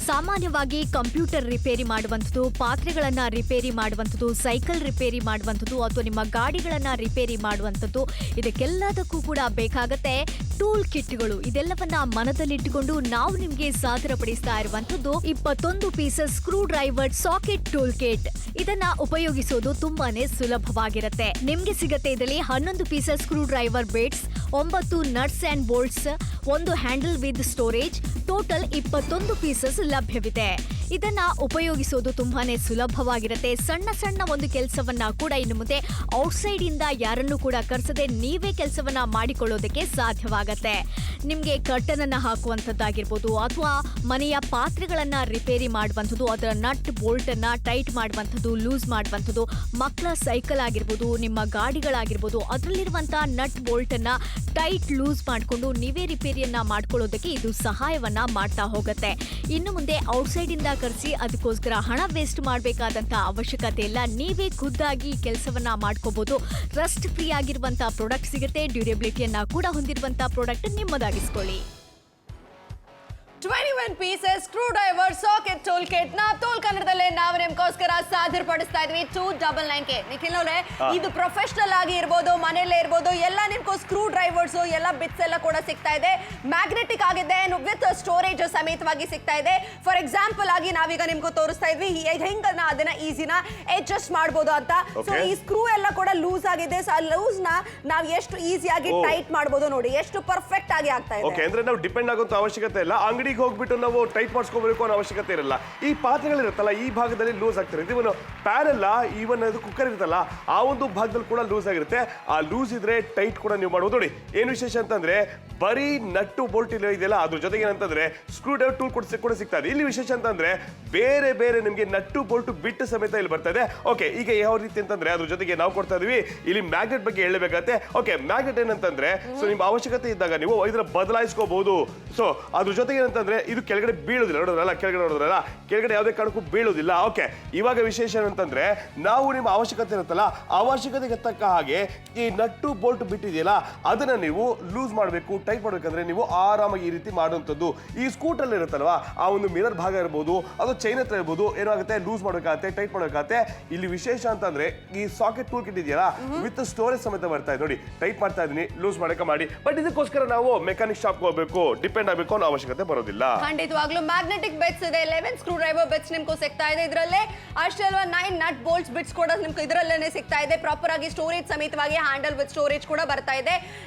ಸಾಮಾನ್ಯವಾಗಿ computer repair ಮಾಡುವಂಥದ್ದು, ಪಾತ್ರೆಗಳನ್ನ ರಿಪೇರಿ ಮಾಡುವಂಥದ್ದು, ಸೈಕಲ್ ರಿಪೇರಿ ಮಾಡುವಂಥದ್ದು ಅಥವಾ ನಿಮ್ಮ ಗಾಡಿಗಳನ್ನ ರಿಪೇರಿ ಮಾಡುವಂಥದ್ದು, ಇದಕ್ಕೆಲ್ಲದಕ್ಕೂ ಕೂಡ ಬೇಕಾಗತ್ತೆ ಟೂಲ್ ಕಿಟ್ಗಳು. ಇದೆಲ್ಲವನ್ನ ಮನದಲ್ಲಿಟ್ಟುಕೊಂಡು ನಾವು ನಿಮಗೆ ಸಾದರಪಡಿಸ್ತಾ ಇರುವಂಥದ್ದು 21 pieces screw driver socket tool kit. ಇದನ್ನ ಉಪಯೋಗಿಸೋದು ತುಂಬಾನೇ ಸುಲಭವಾಗಿರುತ್ತೆ. ನಿಮ್ಗೆ ಸಿಗತ್ತೆ ಇದರಲ್ಲಿ 11 pieces screw driver Bates, 9 nuts and bolts, 1 handle with storage, total 21 pieces ಲಭ್ಯವಿದೆ. ಇದನ್ನ ಉಪಯೋಗಿಸೋದು ತುಂಬಾನೇ ಸುಲಭವಾಗಿರುತ್ತೆ. ಸಣ್ಣ ಸಣ್ಣ ಒಂದು ಕೆಲಸವನ್ನ ಕೂಡ ಇನ್ನು ಮುಂದೆ ಔಟ್ಸೈಡ್ ಇಂದ ಯಾರನ್ನೂ ಕೂಡ ಕರೆಸದೆ ನೀವೇ ಕೆಲಸವನ್ನ ಮಾಡಿಕೊಳ್ಳೋದಕ್ಕೆ ಸಾಧ್ಯವಾಗತ್ತೆ. ನಿಮ್ಗೆ ಕರ್ಟನ್ ಅನ್ನ ಹಾಕುವಂಥದ್ದಾಗಿರ್ಬೋದು ಅಥವಾ ಮನೆಯ ಪಾತ್ರೆಗಳನ್ನ ರಿಪೇರಿ ಮಾಡುವಂಥದ್ದು, ಅದರ ನಟ್ ಬೋಲ್ಟ್ ಅನ್ನ ಟೈಟ್ ಮಾಡುವಂಥದ್ದು, ಲೂಸ್ ಮಾಡುವಂಥದ್ದು, ಮಕ್ಕಳ ಸೈಕಲ್ ಆಗಿರ್ಬೋದು, ನಿಮ್ಮ ಗಾಡಿಗಳಾಗಿರ್ಬೋದು, ಅದರಲ್ಲಿರುವಂತಹ ನಟ್ ಬೋಲ್ಟ್ ಅನ್ನ ಟೈಟ್ ಲೂಸ್ ಮಾಡಿಕೊಂಡು ನೀವೇ ರಿಪೇರಿಯನ್ನ ಮಾಡ್ಕೊಳ್ಳೋದಕ್ಕೆ ಇದು ಸಹಾಯವನ್ನ ಮಾಡ್ತಾ ಹೋಗುತ್ತೆ. ಇನ್ನು ಮುಂದೆ ಔಟ್ಸೈಡ್ ಇಂದ ಕರೆಸಿ ಅದಕ್ಕೋಸ್ಕರ ಹಣ ವೇಸ್ಟ್ ಮಾಡಬೇಕಾದಂತ ಅವಶ್ಯಕತೆ ಇಲ್ಲ. ನೀವೇ ಖುದ್ದಾಗಿ ಕೆಲಸವನ್ನ ಮಾಡ್ಕೋಬಹುದು. ರಸ್ಟ್ ಫ್ರೀ ಆಗಿರುವಂತಹ ಪ್ರಾಡಕ್ಟ್ ಸಿಗುತ್ತೆ. ಡ್ಯೂರೇಬಿಲಿಟಿಯನ್ನ ಕೂಡ ಹೊಂದಿರುವಂತಹ ಪ್ರಾಡಕ್ಟ್ ನಿಮ್ಮದಾಗಿಸ್ಕೊಳ್ಳಿ. 21 pieces screw driver socket tool kit ನ ತೋಲ್ ಕನ್ನಡದಲ್ಲೇ ನಾವು ನಿಮ್ಗೋಸ್ಕರ ಸಾದರಪಡಿಸ್ತಾ ಇದ್ವಿ 299 ನಿಖಿಲ್ ಅವರೇ, ಇದು ಪ್ರೊಫೆಷನಲ್ ಆಗಿ ಇರ್ಬೋದು, ಮನೆಯಲ್ಲೇ ಇರ್ಬೋದು, ಎಲ್ಲ ನಿಮ್ಗೂ ಸ್ಕ್ರೂ ಡ್ರೈವರ್ಸ್ ಎಲ್ಲ ಬಿಟ್ಸ್ ಎಲ್ಲ ಕೂಡ ಸಿಗ್ತಾ ಇದೆ. ಮ್ಯಾಗ್ನೆಟಿಕ್ ಆಗಿದೆ, ವಿತ್ ಸ್ಟೋರೇಜ್ ಸಮೇತವಾಗಿ ಸಿಗ್ತಾ ಇದೆ. ಫಾರ್ ಎಕ್ಸಾಂಪಲ್ ಆಗಿ ನಾವೀಗ ನಿಮ್ಗೂ ತೋರಿಸ್ತಾ ಇದ್ವಿ ಹೆಂಗ ಅದನ್ನ ಈಸಿನ ಅಡ್ಜಸ್ಟ್ ಮಾಡಬಹುದು ಅಂತ. ಸೊ ಈ ಸ್ಕ್ರೂ ಎಲ್ಲ ಕೂಡ ಲೂಸ್ ಆಗಿದೆ. ಸೊ ಆ ಲೂಸ್ ನ ನಾವು ಎಷ್ಟು ಈಸಿಯಾಗಿ ಟೈಟ್ ಮಾಡಬಹುದು ನೋಡಿ, ಎಷ್ಟು ಪರ್ಫೆಕ್ಟ್ ಆಗಿ ಆಗ್ತಾ ಇದೆ. ಓಕೆ, ಅಂದ್ರೆ ನಾವು ಡಿಪೆಂಡ್ ಆಗುವಂತ ಅವಶ್ಯಕತೆ ಇಲ್ಲ. ಅಂಗಡಿ ಹೋಗ್ಬಿಟ್ಟು ನಾವು ಟೈಟ್ ಮಾಡಿಸ್ಕೋಬೇಕು ಅನ್ನೋ ಅವಶ್ಯಕತೆ ಇರಲ್ಲ. ಈ ಪಾತ್ರೆಗಳಿರುತ್ತಲ್ಲ ಈ ಭಾಗದಲ್ಲಿ ಲೂಸ್ ಆಗ್ತಿರುತ್ತೆ. ಇವನು ಪ್ಯಾನ್ ಅಲ್ಲ, ಈವನ್ ಅದು ಕುಕ್ಕರ್ ಇರುತ್ತಲ್ಲ ಆ ಒಂದು ಭಾಗದಲ್ಲಿ ಕೂಡ ಲೂಸ್ ಆಗಿರುತ್ತೆ. ಆ ಲೂಸ್ ಇದ್ರೆ ಟೈಟ್ ಕೂಡ ನೀವು ಮಾಡಬಹುದು. ನೋಡಿ ಏನು ವಿಶೇಷ ಅಂತಂದ್ರೆ ಬರೀ ನಟ್ಟು ಬೋಲ್ಟ್ ಇದೆಯಲ್ಲ ಅದ್ರ ಜೊತೆಗೆ ಏನಂತಂದ್ರೆ ಸ್ಕ್ರೂ ಡ್ರೈವರ್ ಟೂಲ್ ಕೂಡ ಸಿಗ್ತಾ ಇದೆ. ಇಲ್ಲಿ ವಿಶೇಷ ಅಂತಂದ್ರೆ ಬೇರೆ ಬೇರೆ ನಿಮಗೆ ನಟ್ಟು ಬೋಲ್ಟ್ ಬಿಟ್ಟು ಸಮೇತ ಇಲ್ಲಿ ಬರ್ತಾ ಇದೆ. ಓಕೆ, ಈಗ ಯಾವ ರೀತಿ ಅಂತಂದ್ರೆ ಅದ್ರ ಜೊತೆಗೆ ನಾವು ಕೊಡ್ತಾ ಇದೀವಿ ಇಲ್ಲಿ ಮ್ಯಾಗ್ನೆಟ್ ಬಗ್ಗೆ ಹೇಳಬೇಕಾಗತ್ತೆ. ಓಕೆ, ಮ್ಯಾಗ್ನೆಟ್ ಏನಂತಂದ್ರೆ ಸೊ ನಿಮ್ಮ ಅವಶ್ಯಕತೆ ಇದ್ದಾಗ ನೀವು ಇದನ್ನ ಬದಲಾಯಿಸ್ಕೋಬಹುದು. ಸೊ ಅದ್ರ ಜೊತೆಗೆ ಏನಂತಂದ್ರೆ ಇದು ಕೆಳಗಡೆ ಬೀಳೋದಿಲ್ಲ. ನೋಡೋದ್ರಲ್ಲ ಕೆಳಗಡೆ ಕೆಳಗಡೆ ಯಾವುದೇ ಕಾರಣಕ್ಕೂ ಬೀಳೋದಿಲ್ಲ. ಓಕೆ, ಇವಾಗ ವಿಶೇಷ ಏನಂತಂದ್ರೆ ನಾವು ನಿಮ್ಮ ಅವಶ್ಯಕತೆ ಇರುತ್ತಲ್ಲ ಅವಶ್ಯಕತೆಗೆ ತಕ್ಕ ಹಾಗೆ ಈ ನಟ್ಟು ಬೋಲ್ಟ್ ಬಿಟ್ಟಿದೆಯಲ್ಲ ಅದನ್ನ ನೀವು ಲೂಸ್ ಮಾಡಬೇಕು, ಟೈಟ್ ಮಾಡ್ಬೇಕಂದ್ರೆ ನೀವು ಆರಾಮಾಗಿ ಈ ರೀತಿ ಮಾಡುವಂಥದ್ದು. ಈ ಸ್ಕೂಟರ್ ಇರುತ್ತಲ್ವಾ ಆ ಒಂದು ಮಿರರ್ ಭಾಗ ಇರ್ಬೋದು, ಅದು ಚೈನ್ ಹತ್ರ ಇರ್ಬೋದು, ಏನಾಗುತ್ತೆ ಲೂಸ್ ಮಾಡಬೇಕಾಗತ್ತೆ, ಟೈಟ್ ಮಾಡಬೇಕಾಗತ್ತೆ. ಇಲ್ಲಿ ವಿಶೇಷ ಅಂತಂದ್ರೆ ಈ ಸಾಕೆಟ್ ಟೂಲ್ ಕಿಟ್ ಇದೆಯಲ್ಲ ವಿತ್ ಸ್ಟೋರೇಜ್ ಸಮೇತ ಬರ್ತಾ ಇದೆ. ನೋಡಿ ಟೈಟ್ ಮಾಡ್ತಾ ಇದೀನಿ, ಲೂಸ್ ಮಾಡಕ್ಕೆ ಮಾಡಿ. ಬಟ್ ಇದಕ್ಕೋಸ್ಕರ ನಾವು ಮೆಕ್ಯಾನಿಕ್ ಶಾಪ್ ಹೋಗಬೇಕು, ಡಿಪೆಂಡ್ ಆಗಬೇಕು ಅನ್ನೋ ಅವಶ್ಯಕತೆ ಬರೋದಿಲ್ಲ. ಖಂಡಿತವಾಗ್ಲೂ ಮ್ಯಾಗ್ನೆಟಿಕ್ ಬೆಟ್ಸ್ ಇದೆ, 11 ಸ್ಕ್ರೂ ಡ್ರೈವರ್ ಬೆಟ್ಸ್ ನಿಮ್ಗೂ ಸಿಗ್ತಾ ಇದೆ. ಇದರಲ್ಲೇ ಅಷ್ಟೇ ಅಲ್ವಾ 9 ನಟ್ ಬೋಲ್ಟ್ಸ್ ಬಿಟ್ಸ್ ಕೂಡ ನಿಮ್ಗೆ ಇದರಲ್ಲೇನೆ ಸಿಗ್ತಾ ಇದೆ. ಪ್ರಾಪರ್ ಆಗಿ ಸ್ಟೋರೇಜ್ ಸಮೇತವಾಗಿ ಹ್ಯಾಂಡಲ್ ವಿತ್ ಸ್ಟೋರೇಜ್ ಕೂಡ ಬರ್ತಾ ಇದೆ.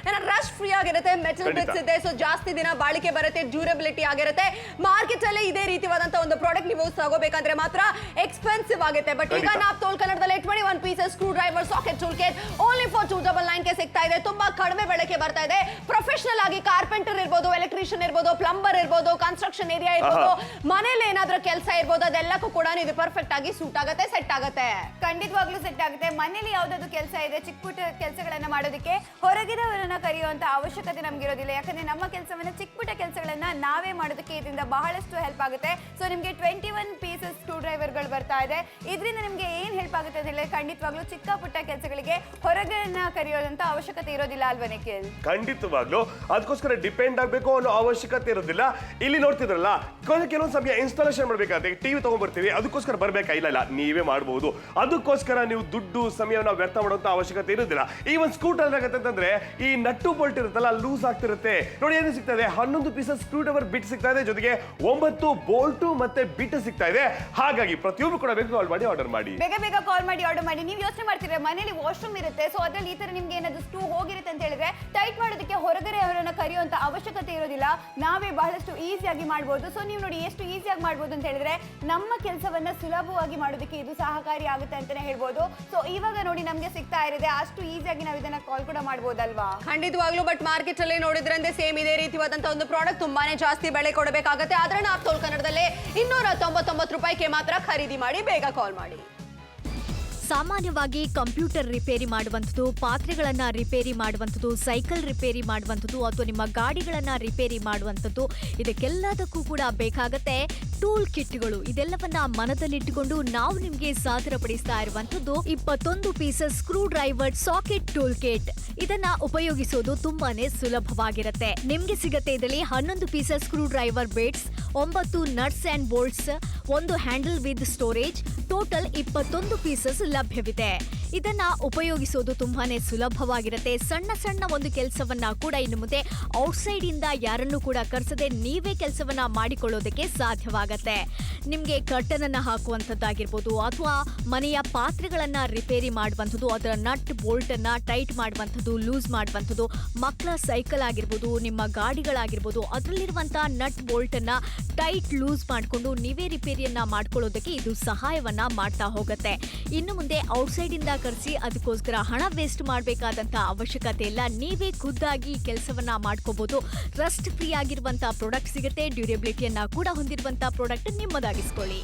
ರಶ್ ಫ್ರೀ ಆಗಿರುತ್ತೆ, ಮೆಟಲ್ ಬಿಟ್ಸ್ ಇದೆ, ಸೊ ಜಾಸ್ತಿ ದಿನ ಬಾಳಿಕೆ ಬರುತ್ತೆ, ಡ್ಯೂರಬಿಲಿಟಿ ಆಗಿರುತ್ತೆ. ಮಾರ್ಕೆಟ್ ಅಲ್ಲಿ ಇದೇ ರೀತಿಯಾದಂತಹ ಒಂದು ಪ್ರಾಡಕ್ಟ್ ನೀವು ತಗೋಬೇಕಂದ್ರೆ ಮಾತ್ರ ಎಕ್ಸ್ಪೆನ್ಸಿವ್ ಆಗುತ್ತೆ. ಬಟ್ ಈಗ ನಾವು ತೋಲ್ ಕನ್ನಡದಲ್ಲಿ 21 pieces screw driver socket tool kit only for 299 ಗೆ ಸಿಗ್ತಾ ಇದೆ. ತುಂಬಾ ಕಡಿಮೆ ಬೆಳಕೆ ಬರ್ತಾ ಇದೆ. ಪ್ರೊಫೆಷನಲ್ ಆಗಿ ಕಾರ್ಪೆಂಟರ್ ಇರ್ಬೋದು, ಎಲೆಕ್ಟ್ರಿಷಿಯನ್ ಇರ್ಬೋದು, ಪ್ಲಂಬರ್ ಇರ್ಬೋದು, ಕನ್ಸ್ಟ್ರಕ್ಷನ್ ಏರಿಯಾ ಇರ್ಬೋದು, ಮನೇಲಿ ಏನಾದ್ರೂ ಕೆಲಸ ಇರ್ಬೋದು, ಅದೆಲ್ಲಕ್ಕೂ ಕೂಡ ಇದು ಪರ್ಫೆಕ್ಟ್ ಆಗಿ ಸೂಟ್ ಆಗುತ್ತೆ, ಸೆಟ್ ಆಗುತ್ತೆ. ಖಂಡಿತವಾಗ್ಲೂ ಸೆಟ್ ಆಗುತ್ತೆ. ಮನೇಲಿ ಯಾವ್ದಾದ್ರು ಕೆಲಸ ಇದೆ, ಚಿಕ್ಕ ಪುಟ್ಟ ಕೆಲಸಗಳನ್ನ ಮಾಡೋದಕ್ಕೆ ಹೊರಗಿನವರನ್ನ ಕರೆಯುವಂತ ಅವಶ್ಯಕತೆ ನಮ್ಗೆ ಇರೋದಿಲ್ಲ. ಯಾಕಂದ್ರೆ ನಮ್ಮ ಕೆಲಸವನ್ನ ಚಿಕ್ಕ ಪುಟ್ಟ ಕೆಲಸಗಳನ್ನ ನಾವೇ ಮಾಡೋದಕ್ಕೆ ಇದರಿಂದ ಬಹಳಷ್ಟು ಹೆಲ್ಪ್ ಆಗುತ್ತೆ. ಸೊ ನಿಮ್ಗೆ 21 ಪೀಸಸ್ ಸ್ಕ್ರೂ ಡ್ರೈವರ್ ಗಳು ಬರ್ತಾ ಇದೆ. ಇದರಿಂದ ನಿಮ್ಗೆ ಏನ್ ಹೆಲ್ಪ್ ಆಗುತ್ತೆ ಅಂತ ಹೇಳಿದ್ರೆ ಖಂಡಿತವಾಗ್ಲೂ ಚಿಕ್ಕ ಪುಟ್ಟ ಕೆಲಸಗಳಿಗೆ ಹೊರಗನ್ನ ಕರೆಯೋದಂತ ಅವಶ್ಯಕತೆ ಇರೋದಿಲ್ಲ ಅಲ್ವಾ ನಿಖಿಲ್? ಖಂಡಿತವಾಗ್ಲು ಅದಕ್ಕೋಸ್ಕರ ಡಿಪೆಂಡ್ ಆಗಬೇಕು ಅನ್ನೋ ಅವಶ್ಯಕತೆ ಇರೋದಿಲ್ಲ. ಇಲ್ಲಿ ನೋಡ್ತಿದ್ರಲ್ಲ ಕೆಲವೊಂದು ಸಮಯ ಇನ್ಸ್ಟಾಲೇಷನ್ ಮಾಡ್ಬೇಕಾದ್ರೆ ಟಿವಿ ತಗೊಂಡ್ಬರ್ತೀವಿ, ಅದಕ್ಕೋಸ್ಕರ ಬರ್ಬೇಕಾ? ಇಲ್ಲ, ನೀವೇ ಮಾಡಬಹುದು. ಅದಕ್ಕೋಸ್ಕರ ನೀವು ದುಡ್ಡು ಸಮಯವನ್ನು ವ್ಯರ್ಥ ಮಾಡುವಂತ ಅವಶ್ಯಕತೆ ಇರೋದಿಲ್ಲ. ಈ ಒಂದು ಸ್ಕೂಟರ್ ಏನಾಗುತ್ತೆ ಅಂತಂದ್ರೆ ಈ ನಟ್ಟು ಬೋಲ್ಟ್ ಇರುತ್ತಲ್ಲ ಲೂಸ್ ಆಗ್ತಿರುತ್ತೆ. ನೋಡಿ ಏನು ಸಿಗ್ತಾ ಇದೆ, 11 ಪೀಸಸ್ ಸ್ಕ್ರೂ ಡ್ರೈವರ್ ಬಿಟ್ ಸಿಗ್ತಾ ಇದೆ, ಜೊತೆಗೆ 9 ಬೋಲ್ಟ್ ಮತ್ತೆ ಬಿಟ್ ಸಿಗ್ತಾ ಇದೆ. ಹಾಗಾಗಿ ಪ್ರತಿಯೊಬ್ಬರು ಕೂಡ ಬೇಗ ಕಾಲ್ ಮಾಡಿ ಆರ್ಡರ್ ಮಾಡಿ, ಬೇಗ ಕಾಲ್ ಮಾಡಿ ಆರ್ಡರ್ ಮಾಡಿ. ನೀವು ಯೋಚನೆ ಮಾಡ್ತೀರಾ ಮನೇಲಿ ವಾಶ್ರೂಮ್ ಇರುತ್ತೆ, ಸೊ ಅದ್ರಲ್ಲಿ ಈ ತರ ನಿಮ್ಗೆ ಏನಾದ್ರು ಸ್ಟೂ ಹೋಗಿರುತ್ತೆ ಅಂತ ಹೇಳಿದ್ರೆ ಟೈಟ್ ಮಾಡೋದಕ್ಕೆ ಹೊರಗಡೆ ಅವರನ್ನ ಕರೆಯುವಂತ ಅವಶ್ಯಕತೆ ಇರೋದಿಲ್ಲ. ನಾವೇ ಬಹಳಷ್ಟು ಈಸಿಯಾಗಿ ಮಾಡಬಹುದು. ಸೊ ನೀವು ನೋಡಿ ಎಷ್ಟು ಈಸಿಯಾಗಿ ಮಾಡಬಹುದು ಅಂತ ಹೇಳಿದ್ರೆ ನಮ್ಮ ಕೆಲಸವನ್ನ ಸುಲಭವಾಗಿ ಮಾಡೋದಕ್ಕೆ ಇದು ಸಹಕಾರಿ ಆಗುತ್ತೆ ಅಂತಾನೆ ಹೇಳ್ಬೋದು. ಸೊ ಇವಾಗ ನೋಡಿ ನಮ್ಗೆ ಸಿಗ್ತಾ ಇರೋದೆ ಅಷ್ಟು ಈಸಿಯಾಗಿ ನಾವು ಇದನ್ನ ಕಾಲ್ ಕೂಡ ಮಾಡಬಹುದಲ್ವಾ? ಖಂಡಿತವಾಗ್ಲೂ. ಬಟ್ ಮಾರ್ಕೆಟ್ ಅಲ್ಲಿ ನೋಡಿದ್ರಂತೆ ಸೇಮ್ ಇದೇ ರೀತಿಯಾದಂತಹ ಒಂದು ಪ್ರಾಡಕ್ಟ್ ತುಂಬಾನೇ ಜಾಸ್ತಿ ಬೆಲೆ ಕೊಡಬೇಕಾಗುತ್ತೆ. ಆದ್ರೆ ನಾವು ತೋಲ್ ಕನ್ನಡದಲ್ಲೇ 299 ರೂಪಾಯಿಗೆ ಮಾತ್ರ ಖರೀದಿ ಮಾಡಿ. ಬೇಗ ಕಾಲ್ ಮಾಡಿ. ಸಾಮಾನ್ಯವಾಗಿ ಕಂಪ್ಯೂಟರ್ ರಿಪೇರಿ ಮಾಡುವಂಥದ್ದು, ಪಾತ್ರೆಗಳನ್ನ ರಿಪೇರಿ ಮಾಡುವಂಥದ್ದು, ಸೈಕಲ್ ರಿಪೇರಿ ಮಾಡುವಂಥದ್ದು ಅಥವಾ ನಿಮ್ಮ ಗಾಡಿಗಳನ್ನ ರಿಪೇರಿ ಮಾಡುವಂಥದ್ದು, ಇದಕ್ಕೆಲ್ಲದಕ್ಕೂ ಕೂಡ ಬೇಕಾಗತ್ತೆ ಟೂಲ್ ಕಿಟ್ಗಳು ಇದೆಲ್ಲವನ್ನ ಮನದಲ್ಲಿಟ್ಟುಕೊಂಡು ನಾವು ನಿಮ್ಗೆ ಸಾದರಪಡಿಸ್ತಾ ಇರುವಂತದ್ದು 21 pieces screw driver socket tool kit. ಇದನ್ನ ಉಪಯೋಗಿಸೋದು ತುಂಬಾನೇ ಸುಲಭವಾಗಿರುತ್ತೆ. ನಿಮ್ಗೆ ಸಿಗತ್ತೆ ಇದರಲ್ಲಿ 11 pieces screw driver bits, 9 nuts and bolts, 1 handle with storage, total 21 pieces ಲಭ್ಯವಿದೆ. ಇದನ್ನ ಉಪಯೋಗಿಸೋದು ತುಂಬಾನೇ ಸುಲಭವಾಗಿರುತ್ತೆ. ಸಣ್ಣ ಸಣ್ಣ ಒಂದು ಕೆಲಸವನ್ನ ಕೂಡ ಇನ್ನು ಮುಂದೆ ಔಟ್ಸೈಡ್ ಇಂದ ಯಾರನ್ನು ಕೂಡ ಕರೆಸದೆ ನೀವೇ ಕೆಲಸವನ್ನ ಮಾಡಿಕೊಳ್ಳೋದಕ್ಕೆ ಸಾಧ್ಯವಾಗತ್ತೆ. ನಿಮ್ಗೆ ಕರ್ಟನ್ ಅನ್ನ ಹಾಕುವಂಥದ್ದಾಗಿರ್ಬೋದು ಅಥವಾ ಮನೆಯ ಪಾತ್ರೆಗಳನ್ನ ರಿಪೇರಿ ಮಾಡುವಂಥದ್ದು, ಅದರ ನಟ್ ಬೋಲ್ಟ್ ಅನ್ನ ಟೈಟ್ ಮಾಡುವಂಥದ್ದು, ಲೂಸ್ ಮಾಡುವಂಥದ್ದು, ಮಕ್ಕಳ ಸೈಕಲ್ ಆಗಿರ್ಬೋದು, ನಿಮ್ಮ ಗಾಡಿಗಳಾಗಿರ್ಬೋದು, ಅದರಲ್ಲಿರುವಂತಹ ನಟ್ ಬೋಲ್ಟ್ ಅನ್ನ ಟೈಟ್ ಲೂಸ್ ಮಾಡಿಕೊಂಡು ನೀವೇ ರಿಪೇರಿಯನ್ನ ಮಾಡ್ಕೊಳ್ಳೋದಕ್ಕೆ ಇದು ಸಹಾಯವನ್ನ ಮಾಡ್ತಾ ಹೋಗುತ್ತೆ. ಇನ್ನು ಮುಂದೆ ಔಟ್ಸೈಡ್ ಇಂದ ಕರೆಸಿ ಅದಕ್ಕೋಸ್ಕರ ಹಣ ವೇಸ್ಟ್ ಮಾಡಬೇಕಾದಂತ ಅವಶ್ಯಕತೆ ಇಲ್ಲ. ನೀವೇ ಖುದ್ದಾಗಿ ಕೆಲಸವನ್ನ ಮಾಡ್ಕೋಬಹುದು. ರಸ್ಟ್ ಫ್ರೀ ಆಗಿರುವಂತಹ ಪ್ರಾಡಕ್ಟ್ ಸಿಗುತ್ತೆ. ಡ್ಯೂರೇಬಿಲಿಟಿಯನ್ನ ಕೂಡ ಹೊಂದಿರುವಂತಹ ಪ್ರಾಡಕ್ಟ್ ನಿಮ್ಮದಾಗಿಸ್ಕೊಳ್ಳಿ.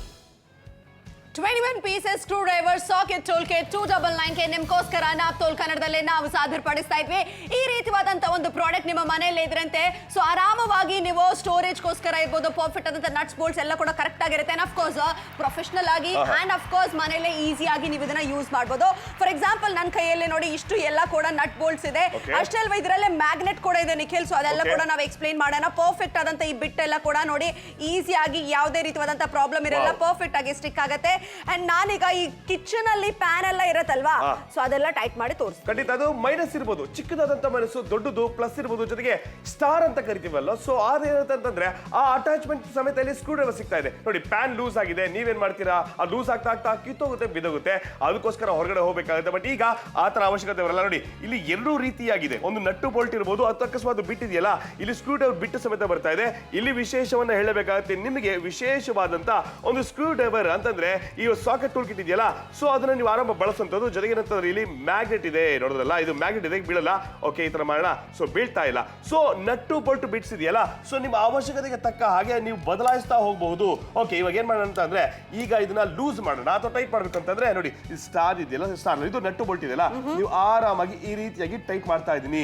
21 pieces screw driver socket tool kit 299 ನಿಮ್ಗೋಸ್ಕರ ನಾಪ್ ತೋಲ್ ಕನ್ನಡದಲ್ಲೇ ನಾವು ಸಾದರಪಡಿಸ್ತಾ ಇದ್ವಿ. ಈ ರೀತಿಯಾದಂತ ಒಂದು ಪ್ರಾಡಕ್ಟ್ ನಿಮ್ಮ ಮನೆಯಲ್ಲೇ ಇದ್ರಂತೆ ಸೊ ಆರಾಮವಾಗಿ ನೀವು ಸ್ಟೋರೇಜ್ಗೋಸ್ಕರ ಇರ್ಬೋದು, ಪರ್ಫೆಕ್ಟ್ ಆದಂತ ನಟ್ಸ್ ಬೋಲ್ಟ್ಸ್ ಎಲ್ಲ ಕೂಡ ಕರೆಕ್ಟ್ ಆಗಿರುತ್ತೆ. ಅಂಡ್ ಆಫ್ ಕೋರ್ಸ್ ಪ್ರೊಫೆಷನಲ್ ಆಗಿ ಅಂಡ್ ಆಫ್ ಕೋರ್ಸ್ ಮನೆಯಲ್ಲೇ ಈಸಿಯಾಗಿ ನೀವು ಇದನ್ನ ಯೂಸ್ ಮಾಡಬಹುದು. ಫಾರ್ ಎಕ್ಸಾಂಪಲ್ ನನ್ನ ಕೈಯಲ್ಲಿ ನೋಡಿ ಇಷ್ಟು ಎಲ್ಲ ಕೂಡ ನಟ್ ಬೋಲ್ಟ್ಸ್ ಇದೆ. ಅಷ್ಟೇ ಅಲ್ವಾ ಇದರಲ್ಲೇ ಮ್ಯಾಗ್ನೆಟ್ ಕೂಡ ಇದೆ ನಿಖಿಲ್. ಸೊ ಅದೆಲ್ಲ ಕೂಡ ನಾವು ಎಕ್ಸ್ಪ್ಲೈನ್ ಮಾಡೋಣ. ಪರ್ಫೆಕ್ಟ್ ಆದಂತ ಈ ಬಿಟ್ ಎಲ್ಲ ಕೂಡ ನೋಡಿ ಈಸಿಯಾಗಿ ಯಾವುದೇ ರೀತಿಯಾದಂತ ಪ್ರಾಬ್ಲಮ್ ಇರಲ್ಲ, ಪರ್ಫೆಕ್ಟ್ ಆಗಿ ಸ್ಟಿಕ್ ಆಗುತ್ತೆ. ಅಂಡ್ ನಾನೀಗ ಈ ಕಿಚನ್ ಅಲ್ಲಿ ಪ್ಯಾನ್ ಎಲ್ಲ ಇರತ್ತಲ್ವಾ, ಸೊ ಅದೆಲ್ಲ ಟೈಟ್ ಮಾಡಿ ತೋರಿಸ್ತೀನಿ. ಖಂಡಿತ ಅದು ಮೈನಸ್ ಇರ್ಬೋದು, ಚಿಕ್ಕದಾದಂತ ಮನಸ್ಸು, ದೊಡ್ಡದು ಪ್ಲಸ್ ಇರ್ಬೋದು, ಜೊತೆಗೆ ಸ್ಟಾರ್ ಅಂತ ಕರಿತೀವಲ್ಲ. ಸೊ ಅದೇನಂತ ಅಂತಂದ್ರೆ ಆ ಅಟ್ಯಾಚ್ಮೆಂಟ್ ಸಮೇತ ಇಲ್ಲಿ ಸ್ಕ್ರೂ ಡ್ರೈವರ್ ಸಿಗ್ತಾ ಇದೆ. ನೋಡಿ ಪ್ಯಾನ್ ಲೂಸ್ ಆಗಿದೆ, ನೀವೇನ್ ಮಾಡ್ತೀರಾ, ಆ ಲೂಸ್ ಆಗ್ತಾ ಆಗ್ತಾ ಕಿತ್ತೋಗುತ್ತೆ, ಬಿದೋಗುತ್ತೆ, ಅದಕ್ಕೋಸ್ಕರ ಹೊರಗಡೆ ಹೋಗ್ಬೇಕಾಗುತ್ತೆ. ಬಟ್ ಈಗ ಆ ತರ ಅವಶ್ಯಕತೆ ಬರಲ್ಲ. ನೋಡಿ ಇಲ್ಲಿ ಎರಡೂ ರೀತಿಯಾಗಿದೆ. ಒಂದು ನಟ್ಟು ಬೋಲ್ಟ್ ಇರ್ಬೋದು, ಅದು ಅಕಸ್ಮಾತ್ ಬಿಟ್ಟಿದೆಯಲ್ಲ, ಇಲ್ಲಿ ಸ್ಕ್ರೂ ಡ್ರೈವರ್ ಬಿಟ್ಟು ಸಮೇತ ಬರ್ತಾ ಇದೆ. ಇಲ್ಲಿ ವಿಶೇಷವನ್ನ ಹೇಳಬೇಕಾಗುತ್ತೆ, ನಿಮಗೆ ವಿಶೇಷವಾದಂತ ಒಂದು ಸ್ಕ್ರೂ ಡ್ರೈವರ್ ಅಂತಂದ್ರೆ ಈ ಸಾಕೆಟ್ ಟೂಲ್ ಕಿಟ್ ಇದೆಯಲ್ಲ, ಸೊ ಅದನ್ನ ನೀವು ಆರಾಮ ಬಳಸುವಂತದ್ದು. ಜೊತೆಗೆ ಏನಂತಂದ್ರೆ ಇಲ್ಲಿ ಮ್ಯಾಗ್ನೆಟ್ ಇದೆ, ನೋಡೋದಲ್ಲ, ಇದು ಮ್ಯಾಗ್ನೆಟ್ ಇದೆ, ಬೀಳಲ್ಲ. ಓಕೆ, ಈ ತರ ಮಾಡೋಣ. ಸೊ ಬೀಳ್ತಾ ಇಲ್ಲ. ಸೊ ನಟ್ಟು ಬೋಲ್ಟ್ ಬಿಟ್ಸ್ ಇದೆಯಲ್ಲ, ಸೊ ನಿಮ್ಮ ಅವಶ್ಯಕತೆಗೆ ತಕ್ಕ ಹಾಗೆ ನೀವು ಬದಲಾಯಿಸ್ತಾ ಹೋಗಬಹುದು. ಓಕೆ, ಇವಾಗ ಏನ್ ಮಾಡೋಣ ಅಂತಂದ್ರೆ ಈಗ ಇದನ್ನ ಲೂಸ್ ಮಾಡೋಣ ಅಥವಾ ಟೈಟ್ ಮಾಡ್ಬೇಕು ಅಂತಂದ್ರೆ ನೋಡಿ ಸ್ಟಾರ್ ಇದೆಯಲ್ಲ, ಸ್ಟಾರ್ ಇದು ನಟ್ಟು ಬೋಲ್ಟ್ ಇದೆಯಲ್ಲ, ನೀವು ಆರಾಮಾಗಿ ಈ ರೀತಿಯಾಗಿ ಟೈಟ್ ಮಾಡ್ತಾ ಇದೀನಿ.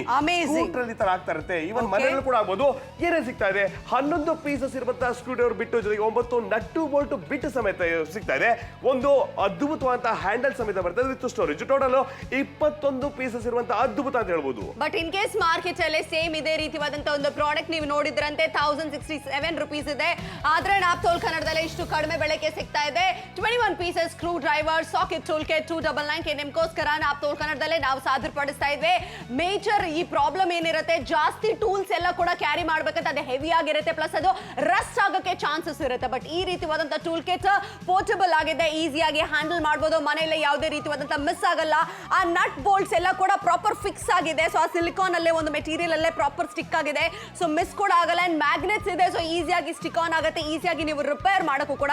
ಸ್ಕೂಟರ್ ಈ ತರ ಆಗ್ತಾ ಇರುತ್ತೆ. ಇವನ್ ಮನೆಯಲ್ಲೂ ಕೂಡ ಆಗ್ಬೋದು. ಏನೇನ್ ಸಿಗ್ತಾ ಇದೆ, 11 ಪೀಸಸ್ ಇರುವಂತಹ ಸ್ಕ್ರೂ ಡ್ರೈವರ್ ಬಿಟ್ಟು, ಜೊತೆಗೆ 9 ನಟ್ಟು ಬೋಲ್ಟ್ ಬಿಟ್ಟು ಸಮೇತ ಸಿಗ್ತಾ ಇದೆ. ಒಂದು ಅದ್ಭುತವಾದಂತಹ ಹ್ಯಾಂಡಲ್ ಸಮೇತ ಬರ್ತದೆ ವಿತ್ ಸ್ಟೋರೇಜ್. ಟೋಟಲ್ 21 ಪೀಸಸ್ ಇರುವಂತಹ ಅದ್ಭುತ ಅಂತ ಹೇಳ್ಬೋದು. ಬಟ್ ಇನ್ ಕೇಸ್ ಮಾರ್ಕೆಟ್ ಅಲ್ಲೇ ಸೇಮ್ ಇದೇ ರೀತಿಯಾದಂತಹ ಒಂದು ಪ್ರಾಡಕ್ಟ್ ನೀವು ನೋಡಿದ್ರಂತೆ 1067 ರುಪೀಸ್ ಇದೆ. ಆದ್ರೆ ನಾಪ್ ತೋಲ್ ಕನ್ನಡದಲ್ಲೇ ಇಷ್ಟು ಕಡಿಮೆ ಬೆಲೆಗೆ ಸಿಗ್ತಾ ಇದೆ. 21 pieces screw driver socket tool kit 299 ನಿಮ್ಗೋಸ್ಕರ ನಾಪ್ ತೋಲ್ ಕನ್ನಡದಲ್ಲೇ ನಾವು ಸಾದರಪಡಿಸ್ತಾ ಇದ್ವಿ. ಮೇಜರ್ ಈ ಪ್ರಾಬ್ಲಮ್ ಏನಿರುತ್ತೆ, ಜಾಸ್ತಿ ಟೂಲ್ಸ್ ಎಲ್ಲ ಕೂಡ ಕ್ಯಾರಿ ಮಾಡ್ಬೇಕಂತ ಅದು ಹೆವಿ ಆಗಿರುತ್ತೆ, ಪ್ಲಸ್ ಅದು ರಸ್ಟ್ ಆಗಕ್ಕೆ ಚಾನ್ಸಸ್ ಇರುತ್ತೆ. ಬಟ್ ಈ ರೀತಿಯಾದಂತಹ ಟೂಲ್ ಕಿಟ್ ಪೋರ್ಟಬಲ್ ಆಗಿದೆ, ಈಸಿಯಾಗಿ ಹ್ಯಾಂಡಲ್ ಮಾಡಬಹುದು. ಮನೆಯಲ್ಲೇ ಯಾವುದೇ ರೀತಿಯಾದಂತ ಮಿಸ್ ಆಗಲ್ಲ. ಆ ನಟ್ ಬೋಲ್ಟ್ಸ್ ಎಲ್ಲ ಕೂಡ ಪ್ರಾಪರ್ ಫಿಕ್ಸ್ ಆಗಿದೆ. ಸೊ ಆ ಸಿಲಿಕಾನ್ ಅಲ್ಲೇ ಒಂದು ಮೆಟೀರಿಯಲ್ ಅಲ್ಲೇ ಪ್ರಾಪರ್ ಸ್ಟಿಕ್ ಆಗಿದೆ. ಸೊ ಮಿಸ್ ಕೂಡ ಆಗಲ್ಲ. ಅಂಡ್ ಮ್ಯಾಗ್ನೆಟ್ಸ್ ಇದೆ, ಸೊ ಈಸಿಯಾಗಿ ಸ್ಟಿಕ್ ಆನ್ ಆಗುತ್ತೆ. ಈಸಿಯಾಗಿ ನೀವು ರಿಪೇರ್ ಮಾಡಕ್ಕೂ ಕೂಡ